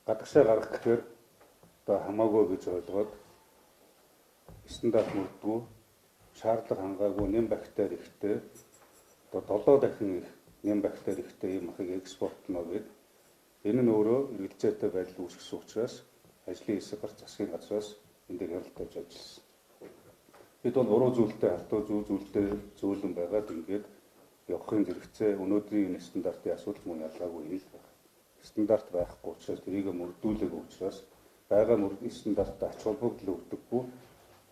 Гадагшаа гарах гэхээр одоо хамаагүй гэж ойлгоод стандарт мөрдгөө, шаардлага хангаагүй нэм бактери ихтэй одоо 7 дахин их нэм бактери ихтэй юм ахыг экспортлно гэдэг. Энэ нь өөрөө эргэлзээтэй байдал үүсгэсэн учраас ажлын хэсэг гарч засгийн газраас энэ дээр ярилцаж ажилласан. Бид бол буруу зүйлтэй халтуу зүйлтэй зөөлөн байгаад ингээд явахын зэрэгцээ өнөөдрийн энэ стандартын асуудал мөн ялгаагүй хэл байна. Стандарт байхгүй учраас тэрийг мөрдүүлэх учраас байгаа стандарттай ач холбогдол өгдөггүй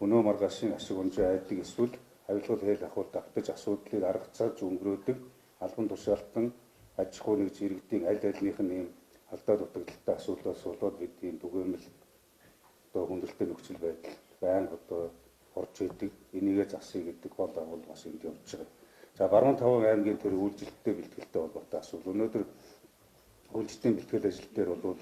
өнөө маргаашийн ашиг унжаа айдаг эсвэл авилгал хэл ахуйд давтаж асуудлыг арга цааж өнгөрөөдөг албан тушаалтан аж ахуй нэгж иргэдийн аль альнийх нь ийм алдаа дутагдaltaй асуудлаас болоод бид ийм түгээмэл одоо хүндрэлтэй нөхцөл байдал байнга одоо орж идэг энийгээ засъя гэдэг бол агуул бас энд явж байгаа. За баруун таван аймгийн тэр үйлчлэлтэй бэлтгэлтэй холбоотой асуудал. Өнөөдөр үйлчлэлийн бэлтгэл ажил дээр бол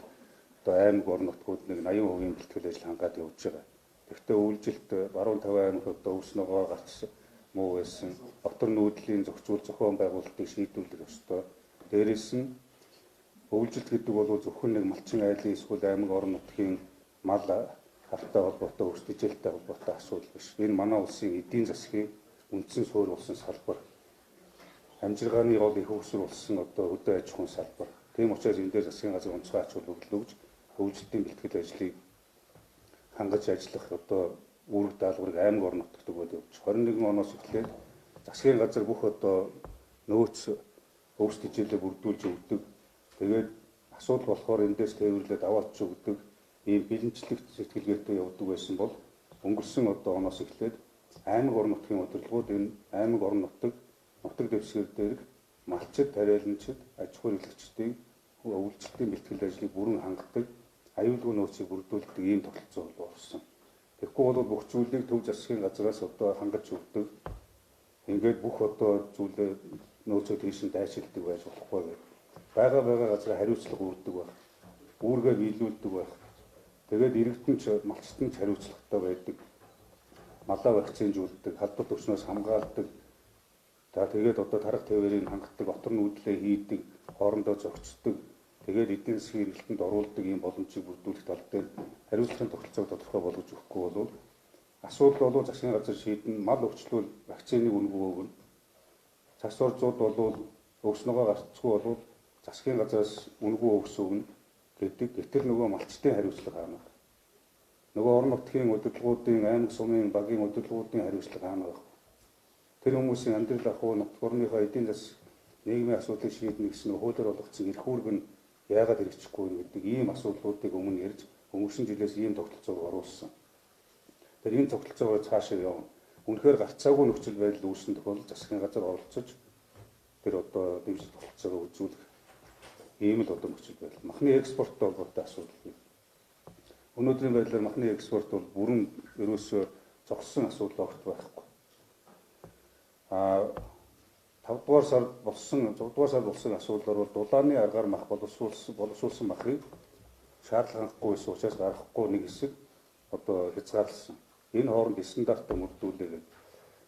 одоо аймаг орон нутгууд нэг 80% бэлтгэл ажил хангаад явж байгаа. Гэхдээ үйлчлэлт баруун таван аймагт одоо өвс ногоо гарч муу байсан. Дотор нүүдлийн зохион байгуулалтыг шийдвэрлэх ёстой. Дээрээс нь үйлчлэлт гэдэг бол зөвхөн нэг малчин айлын эсвэл аймаг орон нутгийн мал хавтаа холбоотой өрсөлдөжтэй холбоотой асуудал биш. Энэ манай улсын эдийн засгийн үндсэн суурь болсон салбар. Амжиргааны гол их хөгжил болсон одоо хөдөө аж ахуйн салбар. Тийм учраас энэ дээр засгийн газар онцгой ач холбогдол өгж үйлчлэлийн бэлтгэл ажлыг хангаж ажиллах одоо үүрэг даалгаврыг аймаг орон нутагт өгөөд явж 21 оноос эхлээд засгийн газар бүх одоо нөөц өвс хичээлээ бүрдүүлж өгдөг. Тэгээд асуудал болохоор эндээс тээвэрлээд аваач өгдөг. Ийм бэлэнчлэг сэтгэлгээтэй явдаг байсан бол өнгөрсөн одоо оноос эхлээд аймаг орон нутгийн удирдлагууд энэ аймаг орон нутаг дэвсгэр дээрх малчид, тариаланчид, аж ахуй хэрэглэгчдийн үйлчлэлийн бэлтгэл ажлыг бүрэн хангадаг, аюулгүй нөөцийг бүрдүүлдэг ийм тогтолцоо болсон. Тэгэхгүй бол бүх зүйлийг төв засгийн газраас одоо хангаж өгдөг. Ингээд бүх одоо зүйлээ нөөцөө тийш нь дайшилдаг байж болохгүй гэдэг. Байгаа газар хариуцлага үүрдэг байх. Үүргээ биелүүлдэг байх. Тэгээд иргэдэн ч малчтан ч хариуцлагатай байдаг. Малаа вакцинжуулдаг, халдвар төвчнөөс хамгаалдаг. За тэгээд одоо тарах тээврийг хангадаг, отор нүүдлээ хийдэг, хоорондоо зохицдог. Тэгээд эдийн засгийн эргэлтэнд оруулдаг ийм боломжийг бүрдүүлэх тал дээр хариуцлагын тогтолцоог тодорхой болгож өгөхгүй бол асуудал бол засгийн газар шийдэн мал өвчлөл вакциныг үнэгүй өгнө. Цас орзууд бол өвс ногоо гарцгүй бол засгийн газраас үнэгүй өвс өгнө гэдэг. Гэтэл нөгөө малчтын хариуцлага хаана вэ? Нөгөө орон нутгийн удирдлагуудын, аймаг сумын, багийн удирдлагуудын хариуцлага хаана вэ? Тэр хүмүүсийн амьдрал ахуй, нутг орныхоо эдийн засаг, нийгмийн асуудлыг шийднэ гэсэн хуулиар болгоцсон эрх үүрэг нь яагаад хэрэгжихгүй вэ гэдэг ийм асуудлуудыг өмнө ярьж өнгөрсөн жилээс ийм тогтолцоог оруулсан. Тэр энэ тогтолцоогоо цаашаа явна. Үнэхээр гарцаагүй нөхцөл байдал үүссэн тохиолдолд засгийн газар оролцож тэр одоо дэмжлэг тогтолцоогоо үзүүлэх ийм л одоо нөхцөл байдал. Махны экспорттой холбоотой асуудал. Өнөөдрийн байдлаар махны экспорт бол бүрэн ерөөсөө зогссон асуудал огт байхгүй. 6 дугаар сард болсон асуудлаар бол дулааны аргаар мах боловсруулсан махыг шаардлага хангахгүй байсан учраас гаргахгүй нэг хэсэг одоо хязгаарласан. Энэ хооронд стандартаа мөрдүүлээд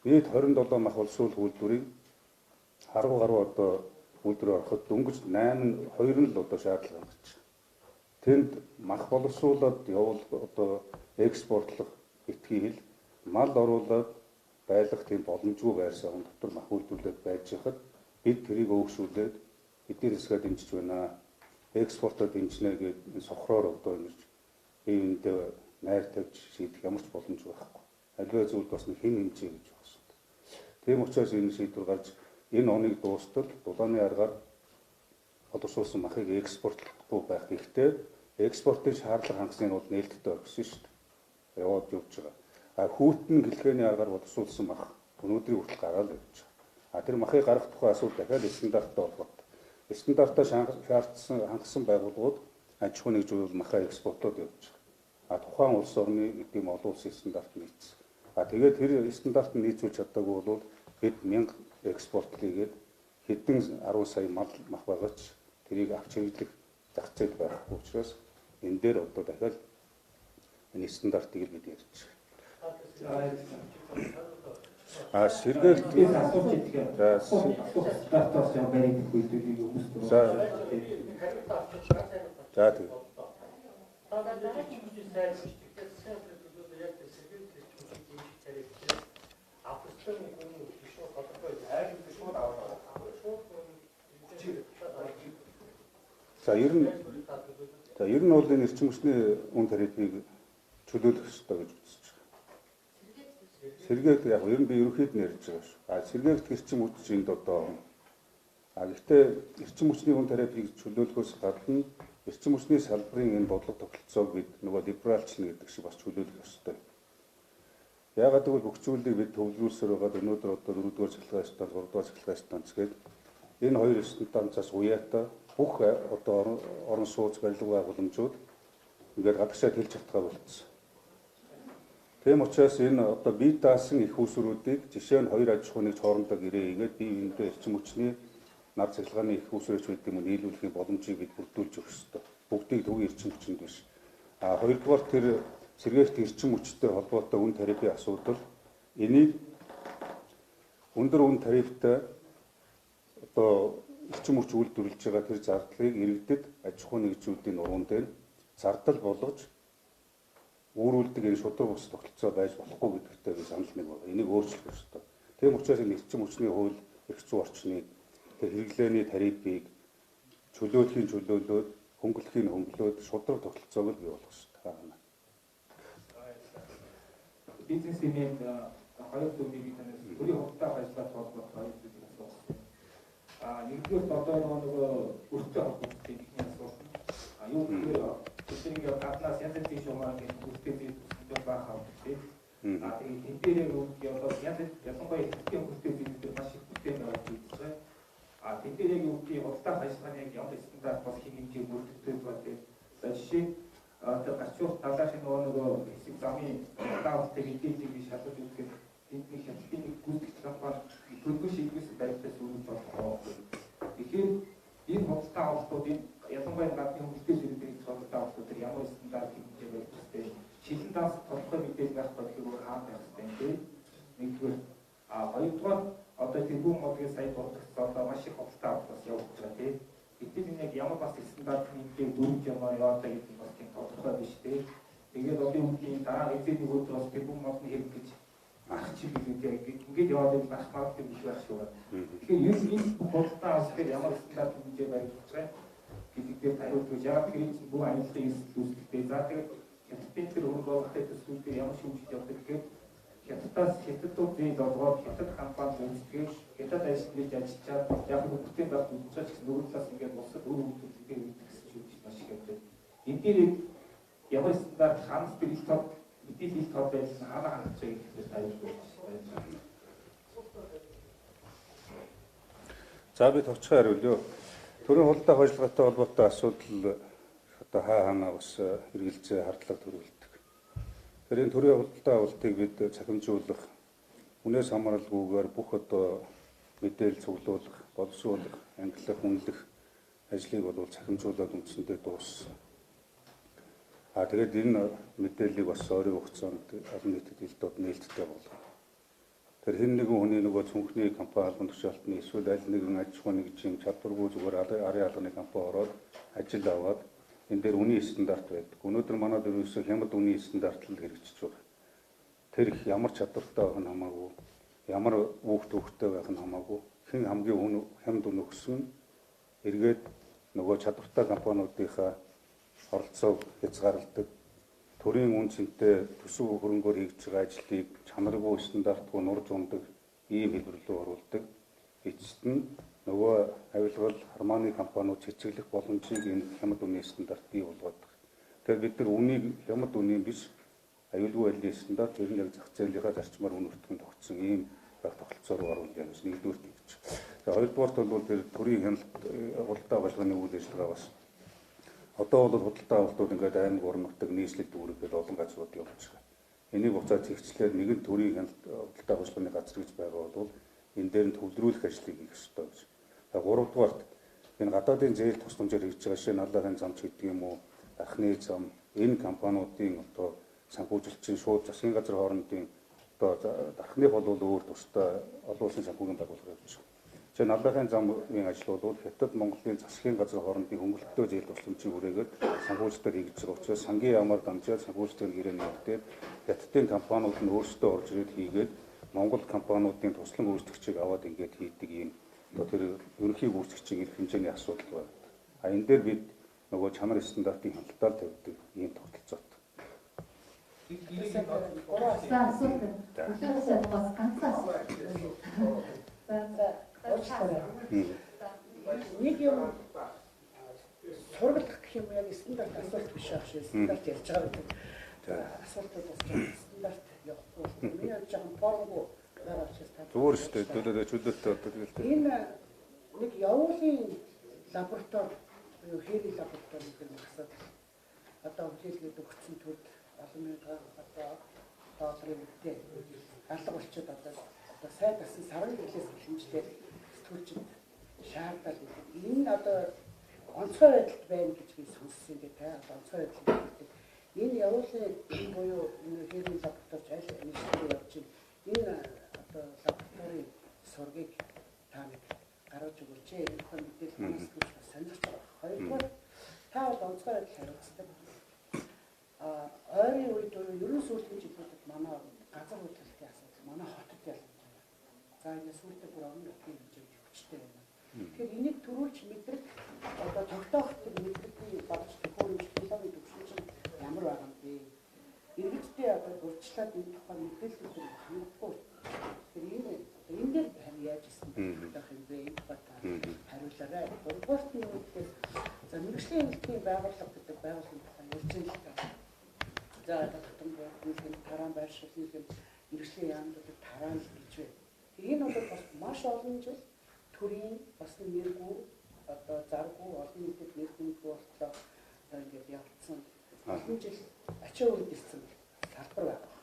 нийт 27 мах боловсруулах үйлдвэрийг 10 гаруй одоо үйлдвэр ороход дөнгөж 2 нь л одоо шаардлага хангаж байна. Тэнд мах боловсруулаад явуул одоо экспортлох этгий хэл мал оруулаад байлгах тийм боломжгүй байрсан дотор мах үйлдвэрлээд байж хахад бид тэрийг өөгшүүлээд эдийн засгаа дэмжиж байна. Экспортоо дэмжнэ гэдэг сохроор одоо ингэж энд найр тавьж шийдэх ямар ч боломж байхгүй. Аливаа зүйлд бас нэг хэм хэмжээ гэж байна. Тийм учраас энэ шийдвэр гарч энэ оныг дуустал дулааны аргаар боловсруулсан махыг экспортлохгүй байх хэрэгтэй. Экспортын шаардлага хангасны бол нээлттэй орхисон шүү дээ. Яваад явж байгаа. Хүүтэн гэлгээний аргаар боловсруулсан мах өнөөдрийн хүртэл гараад явж байгаа. Тэр махыг гаргах тухай асуудал дахиад стандарттай холбоотой. Стандартаа хангасан байгууллагууд аж ахуйн нэгжүүл махаа экспортлоод явж байгаа. Тухайн улс орны гэдэг юм олон улсын стандарт нийцсэн. Тэгээд тэр стандарт нь нийцүүлж чаддаггүй бол бид 1000 экспорт хийгээд хэдэн 10 сая мах байгаач тэрийг авч хэрэглэх зах зээл байхгүй учраас энэ дээр одоо дахиад энэ стандартыг бид ярьж байгаа. Сэргээл асууж идэх. Стандартаас баригдах үйлдвэрийг хүмүүст. За тийм. Ер нь бол энэ эрчим хүчний үн тарифыг чөлөөлөх ёстой гэж үзэж байгаа. Сэргээгт яг ер нь би ерөнхийд нь ярьж байгаа шүү. Сэргээгт эрчим хүчинд одоо гэхдээ эрчим хүчний үн тарифыг чөлөөлөхөөс гадна эрчим хүчний салбарын энэ бодлого тогтолцоог бид нөгөө либералчлна гэдэг шиг бас чөлөөлөх ёстой. Яагаад гэвэл бүх зүйлийг бид төвлөрүүлсээр байгаад өнөөдөр одоо 4-р цахилгаан станц, 3-р цахилгаан станц гээд энэ хоёр станцаас уяатаа бүх одоо орон сууц барилга байгууламжууд ингээд гадагшаа хэлж чадхаа болцсон. Тийм учраас энэ одоо бие даасан их усруудыг жишээ нь хоёр аж ахуйн нэгж хоорондоо гэрээ хийгээд бие биендээ эрчим хүчний нар цахилгааны их усрууч гэдэг юм нийлүүлэхийн боломжийг бид бүрдүүлж өгөх ёстой. Бүгдийг төвийн эрчим хүчинд биш. Хоёрдугаар тэр сэргээгт эрчим хүчтэй холбоотой үн тарифын асуудал энийг өндөр үн тарифтай одоо эрчим хүч үйлдвэрлэж байгаа тэр зардлыг иргэдэд аж ахуйн нэгжүүдийн нуруунд дээр зардал болгож өөрүүлдэг энэ шудраг ус тогтолцоо байж болохгүй гэдэгтээ би санал нэг байна. Энийг өөрчлөх ёстой. Тийм учраас энэ эрчим хүчний хууль эрх зүйн орчныг тэр хэрэглээний тарифыг чөлөөлөхийн чөлөөлөөд хөнгөлөхийн хөнгөлөөд шудраг тогтолцоог бий болгох ёстой. Бизнесмен хоёр төрлийн танаас төрийн хурдтай ажиллаж холбоотой хоёр зүйлийг асуусан. Нэгдүгээр одоо нөгөө өртөө холбоотой ихний асуулт. Юу гэхээр тэдний гаднаас янз бүрийн шуумаар гүйцэтгэх зүйлүүд байх хэрэгтэй. Тэгээд энэ дээр юу одоо ялангуяа хэдийн хүртэл зүйлүүд маш их бүтээн байгаа гэж байна. Тэд дээр яг юу гэх хурдтай ажиллагааны яг ямар стандарт бас хэмжээ бүрддэг байдаг. Жишээ тэр гачуур талаас нөгөө хэсэг замын даавалтай мэдээллийг би шалгаж үзэхэд тэдний хятадын гүйцэтгэх компани төлөвлөж шийдвэрсэн байдлаас үүрэж болох. Тэгэхээр энэ хурдтай авалтуудын ялангуяа гадны хөгжлийн зэрэгтэй цогцолтой авалтууд ямар стандарт хэмжээ байх вэ? Шилэн данс тодорхой мэдээлэл байх бодлого хаана байх вэ? Нэгдүгээр хоёрдугаар одоо тэрбум модгийн сая дурдсан одоо маш их хурдтай авалт бас явуулж байгаа тийм. Гэтэл энэ яг ямар бас стандарт хэмжээ дөрвж яваа яваатай гэдэг бас тийм тодорхой биш тийм. Тэгээд одоо үеийн дараа эзэн нэг өдөр бас тэрбум модны хэрэг гэж ах чи гэдэг ингээд яваад байх магадгүй биш байх шүү. Тэгэхээр ер нь энэ хурдтай авалт ямар стандарт хэмжээ байх вэ? Гэдэгтэй хариулт яг энэ бүх аюултай зүйлстэй за тэгээд хятадын тэр өргөөлтэй төсвүүдээр ямар шүүмжид явдаг гэхээр хятадууд зээл олгоод хятад компани үүсгэж хятад ажлыг ажиллаад яг бүтээн байх үгцэж нөгөө талаас ингээд босод өөр үйлдвэрлэлээр гэсэн шүүмж маш их явдаг. Энэ дээр ямар стандарт ханас бэрх тод мэдээлэл тод байсан хаана хангаж байгаа гэхээр аюулгүй байна. За би товчхон хариулъя. Төрийн хурдтай ажиллагаатай холбоотой асуудал одоо хаана бас хэрэгэлзээ хардлага төрүүлдэг. Тэр энэ төрийн хурдтай авалтыг бид цахимжуулах, үнээс хамааралгүйгээр бүх одоо мэдээлэл цуглуулах, боловсруулах, ангиллах, үнэлэх ажлыг бол цахимжуулаад үндсэндээ дууссан. Тэгээд энэ мэдээллийг бас ойрын хугацаанд олон нийтэд илдээд нээлттэй болгох. Тэр хэн нэгэн хүний нөгөө цүнхний компани албан тушаалтны эсвэл аль нэгэн аж ахуйн нэгжийн чадваргүй зүгээр арын албаны компани ороод ажил аваад энэ дээр үнийн стандарт байдаг. Өнөөдөр манай дөрвөөсөө хямд үнийн стандарт л хэрэгжиж байгаа. Тэр их ямар чадвартай байх нь хамаагүй, ямар хүүхд байх нь хамаагүй, хэн хамгийн хямд үн өгсөн эргээд нөгөө чадвартай компаниудынхаа оролцоог хязгаарладаг. төрийн үн цэнтэй төсөв хөрөнгөөр хийж байгаа ажлыг чанаргүй стандартгүй нурж ундаг ийм хэлбэр рүү оруулдаг. Эцэст нь нөгөө авилгал хармааны компаниуд цэцэглэх боломжийг энэ хямд үнийн стандарт бий болгодог. Тэгэхээр бид нар үнийг хямд үнийн биш аюулгүй байдлын стандарт ер нь яг зах зээлийнхаа зарчмаар үн өртгөн тогтсон ийм байх тогтолцоор оруулж байна. Нэгдүгээр гэж. За хоёрдугаарт бол тэр төрийн хяналт худалдаа авалгын үйл ажиллагаа бас одоо бол худалдаа авалтууд ингээд аймаг орон нутаг нийслэл дүүрэгдэл олон газрууд явж байгаа. Энийг буцаад зэгчлээд нэгэн төрийн хяналт худалдаа авалгын газар гэж байгаа бол энэ дээр нь төвлөрүүлэх ажлыг хийх ёстой гэж. За гуравдугаарт энэ гадаадын зээл тусламжаар хийж байгаа шин аллагын замч гэдэг юм уу, ахны зам, энэ компаниудын одоо санхүүжилтийн шууд засгийн газар хоорондын одоо дархны бол өөр тусдаа олон улсын санхүүгийн байгууллага явж байгаа. Жишээ нь аллагын замын ажил бол Хятад Монголын засгийн газар хоорондын хөнгөлөлтөө зээл тусламжийн хүрээгээр санхүүжилтээр хийж байгаа учраас сангийн яамаар дамжаад санхүүжилтээр гэрээний явагдаад Хятадын компаниуд нь өөрсдөө орж ирээд хийгээд Монгол компаниудын туслан гүйцэтгэгчийг аваад ингээд хийдэг ийм одоо тэр ерөнхий гүйцэтгэгчийн эрх хэмжээний асуудал байна. А энэ дээр бид нөгөө чанар стандартын хяналтаар тавьдаг ийм тогтолцоотой. Нэг юм сургалах гэх юм яг стандарт асуулт биш ааш стандарт ярьж байгаа гэдэг. Асуултууд бас стандарт явахгүй. Миний яг жоохон формгүй гараад байна. Зүгээр шүү дээ. Чөлөөтэй одоо тэгэл. Энэ нэг явуулын лаборатори буюу хээри лаборатори гэдэг нь асаад. Одоо хөлөөлөд өгсөн төр олон мянган одоо долларын үедээ алга болчиход одоо сайн тасан сарын хэлээс хэмжлээ сэтгүүлчид шаардал гэдэг. Энэ одоо онцгой байдалд байна гэж би сонссон юм дээ. Онцгой байдал гэдэг. Энэ явуулын буюу энэ хээри лабораторич аль нэгэн явж энэ одоо лабораторийн сургийг та нэг гаргаж өгөөч. Энэ хүн мэдээлэл манаас гэж бас сонирхож байгаа. Хоёрдугаар та бол онцгой байдал хариуцдаг. Ойрын үед ерөн сүүлийн жилүүдэд манай газар хөдлөлтийн асуудал манай хотод ялгаж байна. За энэ сүүлдээ бүр өмнө өхийн хэмжээнд хүчтэй байна. Тэгэхээр энийг төрүүлж мэдрэх одоо тогтоох мэдрэгний багш төхөөрөмж технологийн төвшин чинь ямар байгаа юм бэ? Иргэдтэй одоо урьдчилаад энэ тухай мэдээлэл өгөх хэрэггүй. Тэгэхээр энэ дээр тань яаж ирсэн байх юм бэ? Энэ тухай хариулаарай. Гуравдугаар нь үүгээр за мэргэжлийн хяналтын байгууллага гэдэг байгууллагын тухай ярьж байгаа. За татсан бүхэн тараан байршуулсан мэргэжлийн яамнуудад тараан гэж байна. Энэ бол бас маш олон жил төрийн бас нэргүй одоо заргүй олон нийтэд нэрхэмгүй болтлоо ингээд явцсан. Олон жил ачаа өрөнд ирсэн салбар байгаа.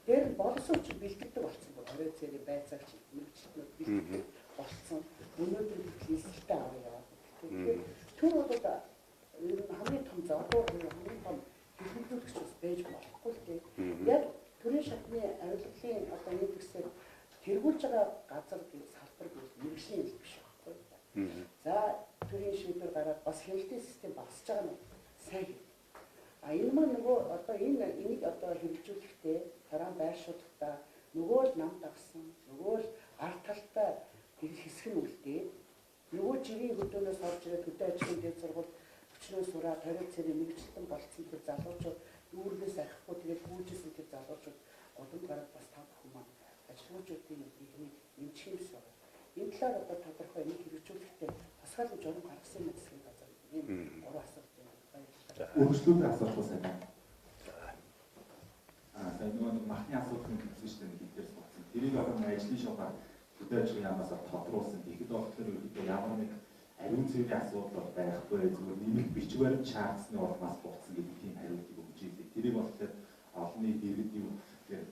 Тэр боловсролч бэлтгэдэг болсон бол орой цэрийн байцаагч мэргэжлүүд бэлтгэдэг болсон. Өнөөдөр хэлсэлтэй аваа яваад. Тэгэхээр тэр бол хамгийн том зорилго хамгийн том хэлбэлзүүлэгч бас байж болохгүй л дээ. Яг төрийн шатны авилгалын одоо нэг хэсэг тэргүүлж байгаа газар гэж салбар гэж мэргэжлийн хэл биш байхгүй. За төрийн шийдвэр гараад бас хяналтын систем багасж байгаа нь сайн. А энэ маань нөгөө одоо энийг одоо хэрэгжүүлэхдээ тараан байршуулахдаа нөгөө л нам дагсан, нөгөө л ард талтай хэсэг нь үлдээд нөгөө жирийн хөдөөнөөс орж ирээд хөдөө аж ахуйн дэд сургууль өчнөөс ураад хориод цэрийн мэргэжилтэн болцсон тэр залуучууд үүргээс арахгүй тэгээд гүйжсэн тэр залуучууд голомт гараад бас тав хүмүүс ажилгүйчүүдийн ихнийг нэмчих юмсан. Энэ талаар одоо тодорхой энийг хэрэгжүүлэхдээ тасгаалan журам гаргасан юм гэсэн газар ийм гурван асуулт байна. Өөрчлөлтөд асуух сайн. Сайн нэг махны асуудал гэсэн чинь нэг ихээс болсон. Тэрийг одоо ажлын шугамар хөдөө аж ахуйн яамаас тодруулсан. Тэгэхэд болохоор ерөөдөө ямар нэг ариун цэврийн асуудал байхгүй зүгээр нэмэлт бичиг баримт шаардсны улмаас буцсан гэдэг тийм хариултыг өгч ийлээ. Тэрийг болохоор олон нийт иргэд юу тэгэхээр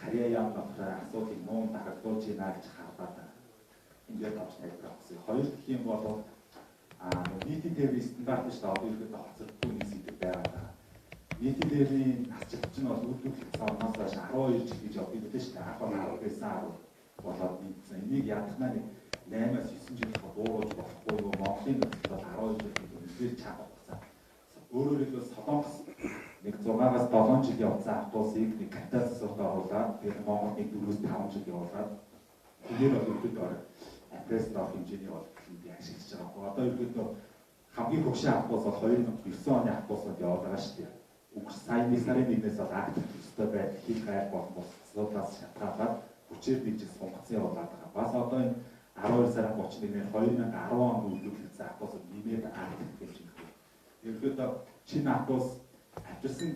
карьер яам болохоор асуудлыг муу дарагдуулж байна гэж хараад ингээд авч тайлбар авсан. Хоёр гэх юм бол нийтийн тээврийн стандарт шүү дээ. Одоо ихэд хоцрогдсон нэг зүйл байгаа. Нийтийн тээврийн насжилт нь бол үйлдвэрлэх цаанаас 12 жил гэж явдаг билээ шүү дээ. Анх бол 10 байсан 10 болоод нийцсэн. Энийг ядахнаа нэг 8-аас 9 жил бууруулж болохгүй юу? Монголын нөхцөл бол 12 жил үнэхээр чанга болсон. Өөрөөр хэлбэл Солонгос нэг 6-аас 7 жил явсан автобусыг нэг катастрофт оруулаад тэгээд Монголд 4-5 жил явуулаад тэгээд бол өвдөд аппрест авах хэмжээний боловсролыг ашиглаж байгаа. Одоо ерөөдөө хамгийн хөгшин автобус бол 2009 оны автобусууд яваад байгаа шүү дээ. сая 1 сарын 1-ээс бол акт төстэй байдал хийх гай болмос асуудлаас шалтгаалаад хүчээр дижил сунгацсан явуулаад байгаа. Бас одоо энэ 12 сарын 31-ний 2010 оны үйлдвэрлэгдсэн автобусууд нэмээд акт гэж байна. Ерөнхийдөө шинэ автобус авчирсан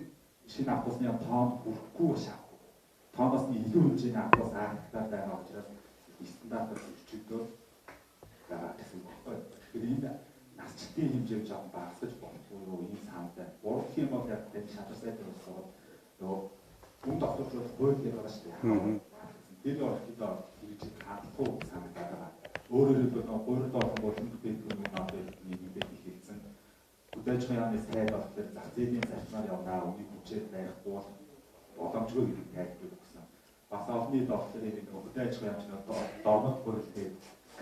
шинэ автобусны тоон хүрэхгүй шахах. Тооноос нь илүү хэмжээний автобус актаар байгаа учраас стандартаар зөрчигдөө байгаа гэсэн үг байна. Тэгэхээр энэ насчдын хэмжээг жоохон багасгаж болохгүй юу ийм санаатай. Урдх юм бол яг тэр шалгаж сайтай болсон. Нөгөө хүн докторчууд хууль дээр байгаа шүү дээ. Тэр өөрчлөлтөд хэрэгжих хандлагагүй санагдаад байгаа. Өөрөөр хэлбэл нөгөө гурил олон болон бүтээгдэхүүн одоо нийгэмдээ ихэлсэн. Хүлээж авахны сайд болохоор зах зээлийн зарчмаар явнаа, үнийг хүчээр байхгүй бол боломжгүй гэдэг тайлбар өгсөн. Бас олонний доктор энэ хүлээж авах юм чинь дормог бүрэлдэхүүн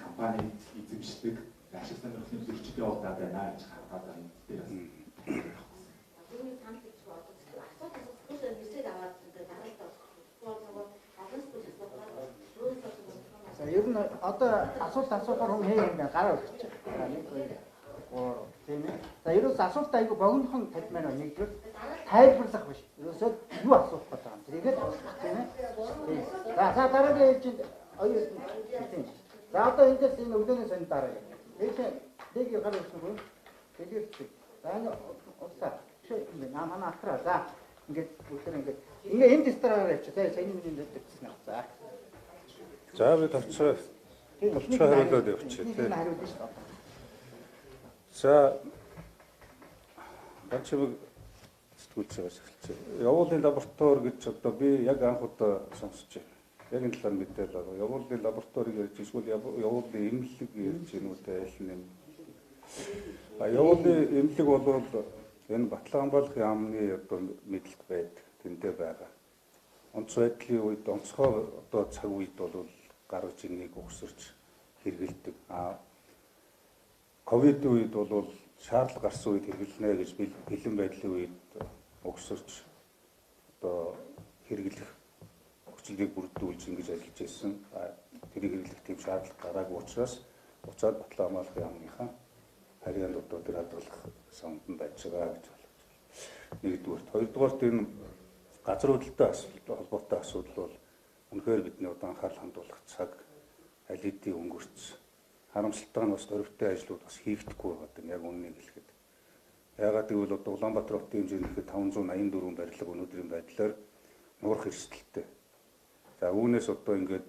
компани эзэмшдэг ашиг сонирхлын зөрчил явуулаад байна гэж хараад байгаа юм дээр. Үүний цаанд гэж бодож байгаа. Асуудал зөвхөн нисээд аваад дараалал болох. За ер нь одоо асуулахаар хүн хээ юм гараа өгч байгаа. 1 2 3 тийм ээ. За ерөөс асуулт айгу богинохон тайлбар байна. Нэгдүгээр тайлбарлах биш. Ерөөсөө юу асуух гэдэг юм. Тэгээд тийм ээ. За дараагийн ээлжинд оюу тийм. За одоо эндээс энэ өдөөний сонь дараа. Тэгэхээр нэг гараа өгсөн. Тэгээд за энэ уусаа. Шээ манай ахраа. За ингээд бүгд ингээд энд дистраараа явчих. За саяны миний дэвчсэн аа. За. За бид тавцаа хариулаад явчих тийм. За ганцхан сэтгүүлч байгаас эхэлчихэ. Явуулын лаборатори гэж одоо би яг анх удаа сонсч байна. Яг энэ талаар мэдээлэл байгаа. Явуулын лабораториг ярьж эсвэл явуулын эмнэлэг ярьж гэнэ үү айл нэм. Явуулын эмнэлэг бол энэ Батланбаалгын яамны одоо мэдлэг байдаг. Тэндээ байгаа. Онц байдлын үед онцгой одоо цаг үед бол гар үжинийг өгсөрч хэрэгэлдэг. Ковид үед бол шаардлага гарсан үед хэрэглэнэ гэж бэлэн байдлын үед өгсөрч одоо хэрэглэх хүчлийг бүрдүүлж ингэж ажиллаж байсан. Тэрийг хэрэглэх тийм шаардлага гараагүй учраас буцаад Батланбаалгын яамныхаа харьяанд одоо тэр хадгалах самбан байж байгаа гэж байна. Нэгдүгээр, хоёрдугаар энэ газар хөдлөлтөй холбоотой асуудал бол үнэхээр бидний одоо анхаарал хандуулах цаг аль хэдийн өнгөрч харамсалтай нь бас дөрвтэй ажлууд бас хийгдэхгүй байгаа юм яг үннийг хэлэхэд. Яагаад гэвэл одоо Улаанбаатар хотын хэмжээнд 584 барилга өнөөдрийн байдлаар нуурах эрсдэлтэй. За үүнээс одоо ингээд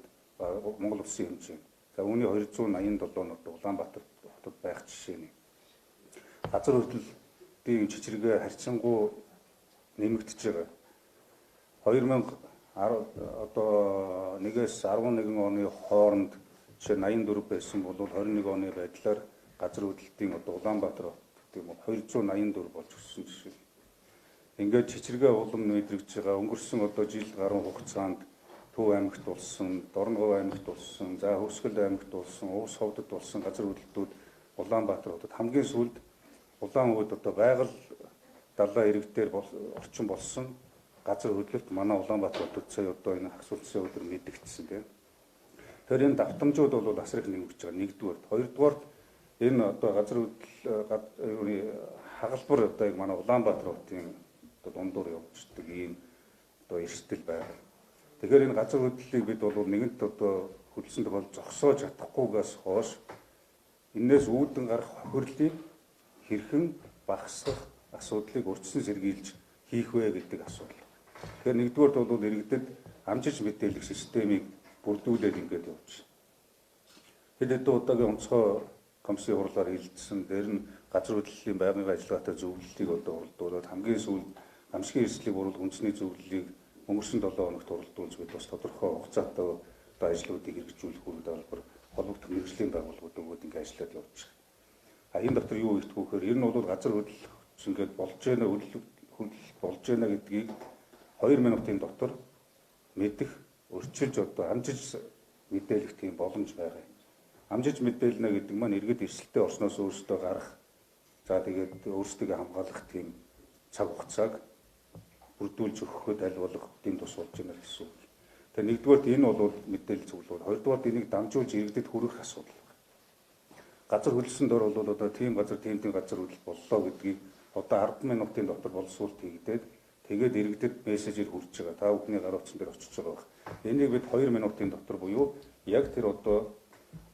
Монгол улсын хэмжээ. За үүний 287 нь одоо Улаанбаатар хотод байх жишээний. Газар хөдлөлтийн чичиргээ харьцангуй нэмэгдэж байгаа. 2010 одоо 1-ээс 11 оны хооронд жишээ 84 байсан бол 21 оны байдлаар газар хөдлөлтийн одоо Улаанбаатар тийм үү 284 болж өссөн жишээ. Ингээд чичиргээ улам мэдрэгдэж байгаа өнгөрсөн одоо жил гаруй хугацаанд Төв аймагт болсон, Дорногов аймагт болсон, за Хөвсгөл аймагт болсон, Увс ховдод болсон газар хөдлөлтүүд Улаанбаатар хотод хамгийн сүүлд Улаан хувьд одоо байгаль далайн иргэдээр орчин болсон газар хөдлөлт манай Улаанбаатар хотод сая одоо энэ хагсуулсан өдөр мэдэгдсэн тийм. Тэгэхээр энэ давтамжууд бол асар их нэмэгдэж байгаа. Нэгдүгээр, хоёрдугаар энэ одоо газар хөдлөлийн хагалбар одоо яг манай Улаанбаатар хотын одоо дундуур явагддаг ийм одоо эрсдэл байна. Тэгэхээр энэ газар хөдлөлийг бид бол нэгэнт одоо хөдөлсөн тохиол зогсоож чадахгүйгээс хойш энээс үүдэн гарах хохирлыг хэрхэн багасгах асуудлыг урьдчилан сэргийлж хийх вэ гэдэг асуудал. Тэгэхээр нэгдүгээрт бол иргэдэд амжиж мэдээлэх системийг бүрдүүлээд ингээд явж байна. Хэд хэдэн удаагийн онцгой комиссийн хурлаар хилцсэн дээр нь газар хөдлөлийн байнгын ажиллагаатай зөвлөлийг одоо уралдуулад хамгийн сүүлд амжигын эрсдлийг буруулах үндэсний зөвлөлийг өнгөрсөн 7 хоногт уралдуулж бид бас тодорхой хугацаатай одоо ажлуудыг хэрэгжүүлэх үйл явдал холбогдох мэргэжлийн байгууллагууд өгөөд ингээд ажиллаад явж байна. Энэ дотор юу ихтгэх вэхээр энэ нь бол газар хөдлөх ингээд болж байна болж байна гэдгийг 2 минутын дотор мэдэх, өрчилж одоо амжиж мэдээлэх тийм боломж байгаа юм. Амжиж мэдээлнэ гэдэг маань иргэд эрсдэлтэй орсноос өөрсдөө гарах, за тэгээд өөрсдөө хамгаалах тийм цаг хугацааг бүрдүүлж өгөхөд аль болох тийм тус болж байна гэсэн үг. Тэгээ нэгдүгээрт энэ бол мэдээлэл цуглуул, хоёрдугаарт энийг дамжуулж иргэдэд хүргэх асуудал. Газар хөдлсөн дор бол одоо тийм газар газар хөдлөл боллоо гэдгийг одоо 10 минутын дотор боловсруулалт хийгдээд тэгээд иргэдэд мессежээр хүрч байгаа. Та бүхний гар утсан дээр очиж байгаа баг. Энийг бид 2 минутын дотор буюу яг тэр одоо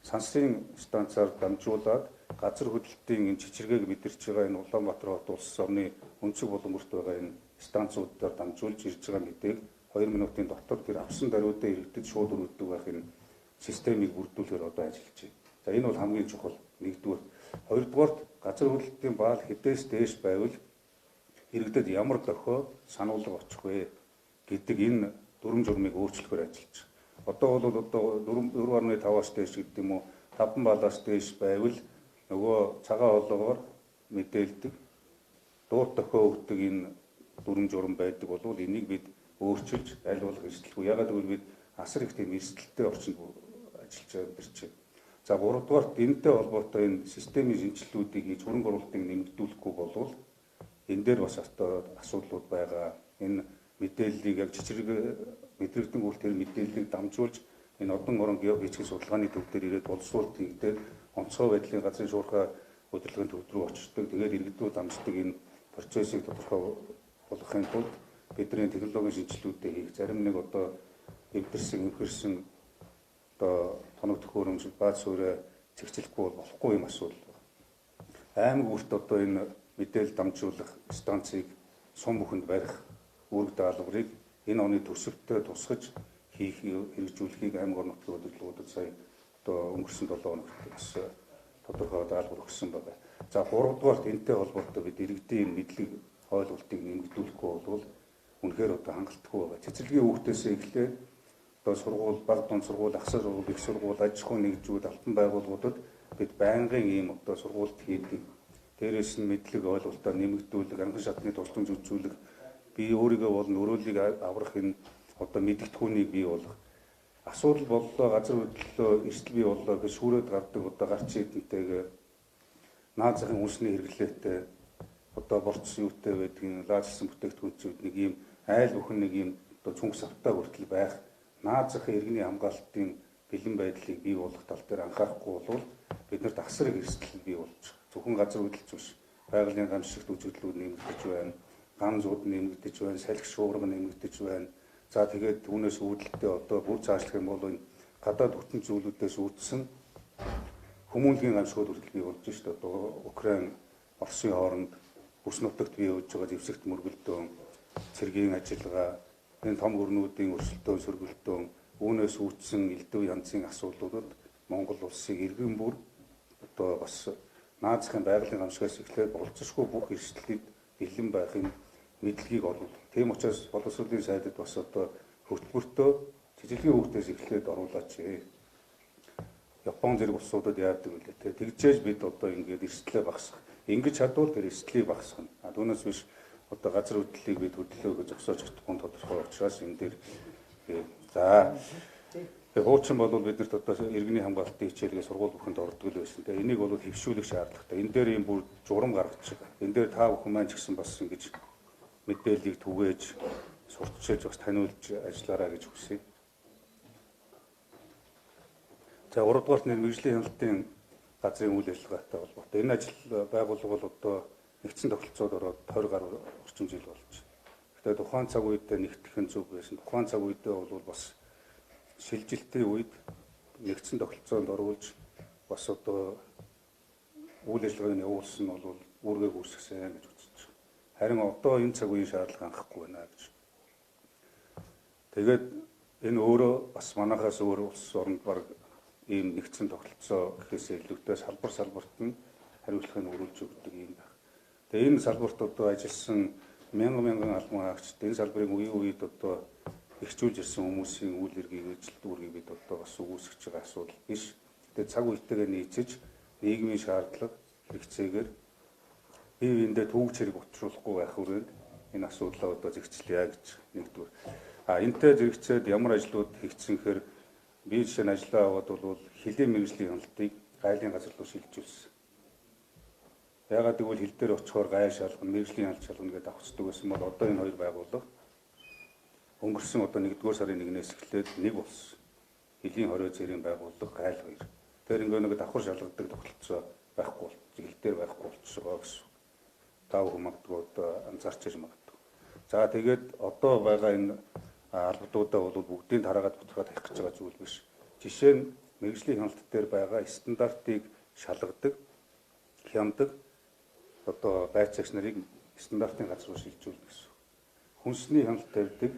сансрын станцаар дамжуулаад газар хөдлөлтийн энэ чичиргээг мэдэрч байгаа энэ Улаанбаатар хот улс орны өнцөг булангурт байгаа энэ станцуудаар дамжуулж ирж байгаа мэдээг 2 минутын дотор тэр авсан даруйдаа иргэдэд шууд өргөдөг байх энэ системийг бүрдүүлэхээр одоо ажиллаж байна. За энэ бол хамгийн чухал нэгдүгээр. Хоёрдугаарт газар хөдлөлтийн баал хэдээс дээш байвал иргэдэд ямар дохио сануулга очих вэ гэдэг энэ дүрм журмыг өөрчлөхөөр ажиллаж байна. Одоо бол одоо 4.5-аас дээш гэдэг юм уу 5 балаас дээш байвал нөгөө цагаан хоолоогоор мэдээлдэг дуут дохио өгдөг энэ дүрм журм байдаг бол энийг бид өөрчилж аль болох эрсдэлгүй. Ягаад гэвэл бид асар их тийм эрсдэлтэй орчинд ажиллаж амьдарч байна. За 3 дугаарт энэтэй холбоотой энэ системийн шинжилгүүдийг хийж хөрөнгө оруулалтыг нэмэгдүүлэхгүй болвол энэ дээр бас асуудлууд байгаа. Энэ мэдээллийг яг жижиг мэдрэгдэн үйл тэр мэдээллийг дамжуулж энэ одон орон геофизикийн судалгааны төв дээр ирээд боловсруулалт хийгдээд онцгой байдлын газрын шуурхай хөдөлгөөний төв рүү очдог. Тэгээд иргэдүүд амждаг энэ процессыг тодорхой болгохын тулд бидний технологийн шинжилгүүдээ хийх зарим нэг одоо эвдэрсэн одоо тоног төхөөрөмж бааз суурь зэгцлэхгүй болохгүй юм асуудал байна. Аймаг бүрт одоо энэ мэдээлэл дамжуулах станцыг сум бүхэнд барих үүрэг даалгаврыг энэ оны төсөвтөд тусгаж хийх хэрэгжүүлэхийг аймаг орон нутгийн удирдлагуудад сая одоо өнгөрсөн 7 хоногт бас тодорхой даалгавар өгсөн байна. За 3 дугаарт энэтэй холбоотой бид иргэдийн мэдлэг ойлголтыг нэмэгдүүлэхгүй бол үнэхээр одоо хангалтгүй байгаа. Цэцэрлэгийн хүүхдээс эхлээд одоо сургууль, баг дунд сургууль, ах сургууль, их сургууль, аж ахуйн нэгжүүд, албан байгууллагуудад бид байнгын ийм одоо сургуульд хийдэг. Дээрээс нь мэдлэг ойлголтоо нэмэгдүүлэх, анхан шатны тусламж үзүүлэх, би өөрийгөө болон өрөөлийг аврах энэ одоо мэдгэдэгхүүнийг бий болгох. Асуудал боллоо, газар хөдлөлөө, эрсдэл бий боллоо гэж шүүрээд гардаг одоо гарч идэнтэйгээ наад захын үнсний хэрэглээтэй одоо борц юутай байдгийг лаазсан бүтээгдэхүүнчүүд нэг ийм айл бүхэн нэг ийм одоо цүнх савтай хүртэл байх наад захын иргэний хамгаалалтын бэлэн байдлыг бий болгох тал дээр анхаарахгүй бол биднэрт асар их эрсдэл бий болж зөвхөн газар хөдлөлт биш байгалийн гамшигт үзэгдлүүд нэмэгдэж байна, ган зууд нэмэгдэж байна, салхи шуурга нэмэгдэж байна. За тэгээд түүнээс үүдэлтэй одоо бүр цаашлах юм бол энэ гадаад бүтэн зүйлүүдээс үүдсэн хүмүүнлэгийн гамшигуд хүртэл бий болж шүү дээ. Одоо Украин, Оросын хооронд бүс нутагт бий болж байгаа зэвсэгт мөргөлдөөн, цэргийн ажиллагаа, энэ том гүрнүүдийн өрсөлдөөн, сөргөлдөөн, үүнээс үүдсэн элдв янзын асуудлуудад Монгол улсыг иргэн бүр одоо бас наад захын байгалийн гамшигаас эхлээд болцсохгүй бүх эрсдлийг бэлэн байхын мэдлэгийг олвол. Тийм учраас боловсролын сайдад бас одоо хөтөлбөртөө цэцэрлэгийн хүүхдээс эхлээд оруулаач. Япон зэрэг улсуудад яадаг вэ? Тэгжээж бид одоо ингээд эрсдлээ багасгах. Ингэж чадвал тэр эрсдлийг багасгах. Түүнээс биш одоо газар хөдлөлийг бид хөдлөлөөгөө зогсоож чадахгүй тодорхой учраас энэ дээр за хуучин бол биднэрт одоо иргэний хамгаалалтын хичээлгээ сургууль бүхэнд ордог л байсан. Энийг бол хэвшүүлэх шаардлагатай. Энэ дээр юм бүр журам гаргаж байгаа. Энэ дээр та бүхэн маань ч гэсэн бас ингэж мэдээллийг түгээж сурталчилж бас таниулж ажиллаарай гэж хүсье. За 3 дугаарт мэргэжлийн хяналтын газрын үйл ажиллагаатай холбоотой. Энэ ажил байгууллага бол одоо нэгдсэн тогтолцоод ороод 20 гаруй орчим жил болж байна. Гэхдээ тухайн цаг үедээ нэгтгэх нь зөв байсан. Тухайн цаг үедээ бол бас шилжилтийн үед нэгдсэн тогтолцоонд оруулж бас одоо үйл ажиллагааг явуулсан нь бол үүргээ үүсгэсэн гэж үзэж байна. Харин одоо энэ цаг үеийн шаардлага анхахгүй байна гэж. Тэгээд энэ өөрөө бас манайхаас өөр улс оронд баг ийм нэгдсэн тогтолцоо гэхээсээ илүүтэй салбарт нь хариуцлагыг өргүүлж өгдөг юм байна. Тэгээ энэ салбарт одоо ажилласан мянган албан хаагчид энэ салбарын үеийн үед одоо ихжүүлж ирсэн хүмүүсийн үйл хэргийг ажилт үүргийг бид одоо бас үүсгэж байгаа асуудал биш. Тэгээ цаг үетэйгээ нийцэж нийгмийн шаардлага хэрэгцээгээр бие биендээ төвөгч хэрэг учруулахгүй байх хүрээнд энэ асуудлаа одоо зэгцлэе гэж нэгдүгээр. Энтэй зэрэгцээд ямар ажлууд хийгдсэн гэхээр би жишээ нь ажиллаа аваад бол хэлийн мэргэжлийн хяналтыг гайлын газар руу шилжүүлсэн. Ягаад гэвэл хил дээр очихоор гай шалгана, мэргэжлийн хяналт шалгана гэдээ давхцдаг байсан бол одоо энэ хоёр байгууллага өнгөрсөн одоо 1-р сарын 1-ээс эхлээд нэг болсон. Хэлийн хорой зэрийн байгууллага гайл хоёр. Тэр ингээд нэг давхар шалгадаг тогтолцоо байхгүй бол хил дээр байхгүй болчихсоо гэсэн. тав хүн магадгүй одоо анзаарч иж магадгүй. За тэгээд одоо байгаа энэ албадуудаа бол бүгдийг тараагаад буцаад тавих гэж байгаа зүйл биш. Жишээ нь мэргэжлийн хяналт дээр байгаа стандартыг шалгадаг, хямдаг одоо байцаагч нарыг стандартын газар руу шилжүүлнэ гэсэн. Хүнсний хяналт тавьдаг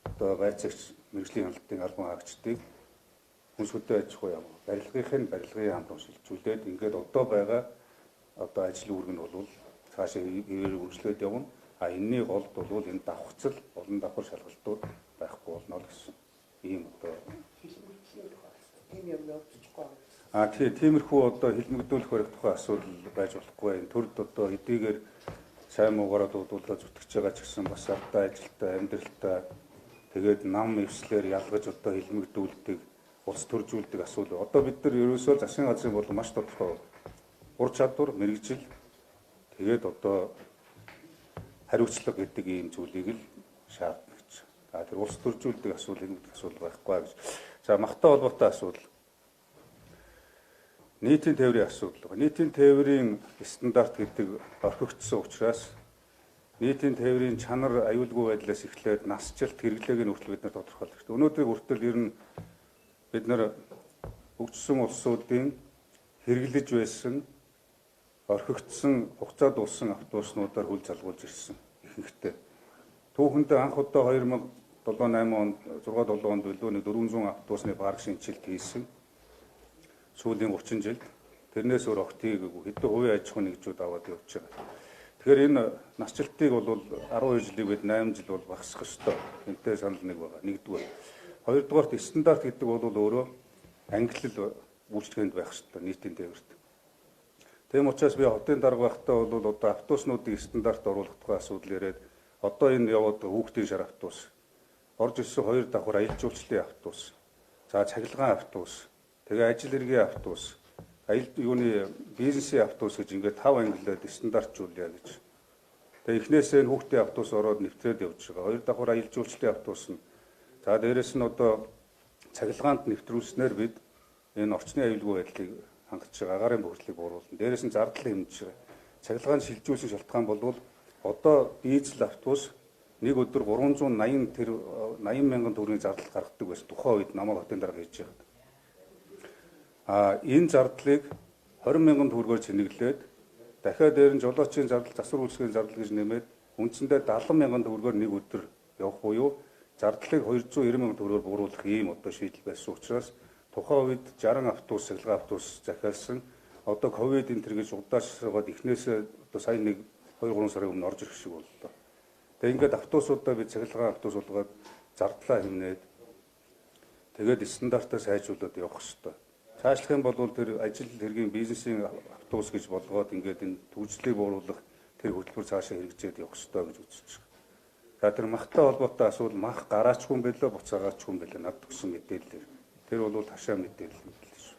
одоо байцаагч мэргэжлийн хяналтын албан хаагчдыг хүнс хөдөө аж ахуй яам барилгын яам руу шилжүүлээд ингээд одоо байгаа одоо ажил үүрэг нь бол цаашаа хэвээр үргэлжлээд явна. А энэний голд бол энэ давхцал олон давхар шалгалтууд байхгүй болно л гэсэн ийм одоо тийм юм явуулчихгүй. Тиймэрхүү одоо хилмигдүүлэх барих тухай асуудал байж болохгүй. Энэ төрд одоо эдийгээр сайн муугаараа дуудуулаад зүтгэж байгаа ч гэсэн бас ардаа ажилтаа амьдралтаа тэгээд нам эвслэр ялгаж одоо хилмигдүүлдэг улс төржүүлдэг асуудал. Одоо бид нар ерөөсөө засгийн газрын бол маш тодорхой ур чадвар, мэрэгжил тэгээд одоо хариуцлага гэдэг ийм зүйлийг л шаардна гэж. Тэр улс төржүүлдэг асуудал байхгүй гэж. За махтай холбоотой асуудал. Нийтийн тээврийн асуудал. Нийтийн тээврийн стандарт гэдэг орхигдсон учраас нийтийн тээврийн чанар аюулгүй байдлаас эхлээд насжилт хэрэглээг нь хүртэл бид нар тодорхойлох хэрэгтэй. Өнөөдрийг хүртэл ер нь бид нар хөгжсөн улсуудын хэрэглэж байсан орхигдсон хугацаа дууссан автобуснуудаар хүл залгуулж ирсэн ихэнхдээ. Түүхэндээ анх удаа 2007-8 онд 6-7 онд билүү 400 автобусны парк шинжилт хийсэн. Сүүлийн 30 жилд тэрнээс өөр огт хийгээгүй хэдэн хувийн аж ахуйн нэгжүүд аваад явж байгаа. Тэгэхээр энэ насжилтыг бол 12 жилийг бид 8 жил бол багасгах ёстой. Энтэй санал нэг байгаа. Нэгдүгээр. Хоёрдугаарт стандарт гэдэг бол өөрөө ангиллал үйлчлэгэнд байх ёстой нийтийн тээвэрт. Тийм учраас би хотын дарга байхдаа бол одоо автобуснуудыг стандарт оруулах тухай асуудал яриад одоо энэ яваад хүүхдийн шар автобус, орж ирсэн 2 давхар аялал жуулчлалын автобус, за цахилгаан автобус, тэгээ ажил хэргийн автобус, юуны бизнесийн автобус гэж ингээд 5 ангиллаад стандартжуулъя гэж. Тэгээ эхнээсээ энэ хүүхдийн автобус ороод нэвтрээд явж байгаа. 2 давхар аялал жуулчлалын автобус нь. За дээрэс нь одоо цахилгаанд нэвтрүүлснээр бид энэ орчны аюулгүй байдлыг хангаж байгаа агаарын бохирдлыг бууруулна. Дээрээс нь зардал хэмжиж байгаа. Цахилгаан шилжүүлсэн шалтгаан бол одоо дизель автобус нэг өдөр 380 мянган төгрөгийн зардал гаргадаг байсан. Тухайн үед намайг хотын дарга хийж байгаа. Энэ зардлыг 20 мянган төгрөгөөр цэнэглээд дахиад дээр нь жолоочийн зардал, засвар үйлчлэгийн зардал гэж нэмээд үндсэндээ 70 мянган төгрөгөөр нэг өдөр явах буюу зардлыг 290 мянган төгрөгөөр бууруулах ийм одоо шийдэл байсан учраас тухайн үед 60 автобус, цахилгаан автобус захиалсан. Одоо ковид энэ төр гэж удаашраад эхнээсээ одоо сая 1-2-3 сарын өмнө орж ирэх шиг боллоо. Тэгээ ингээд автобусуудаа бид цахилгаан автобус болгоод зардлаа хэмнээд тэгээд стандартаа сайжруулад явах хэрэгтэй. Цаашлах юм бол тэр ажил хэргийн бизнесийн автобус гэж болгоод ингээд энэ төвжлийг бууруулах тэр хөтөлбөр цаашаа хэрэгжээд явах хэрэгтэй гэж үзэж байна. За тэр махтай холбоотой асуудал мах гараачгүй юм байлаа, буцаагаачгүй юм байлаа над төгсөн мэдээлэл. Тэр бол хашаа мэдээлэл шүү.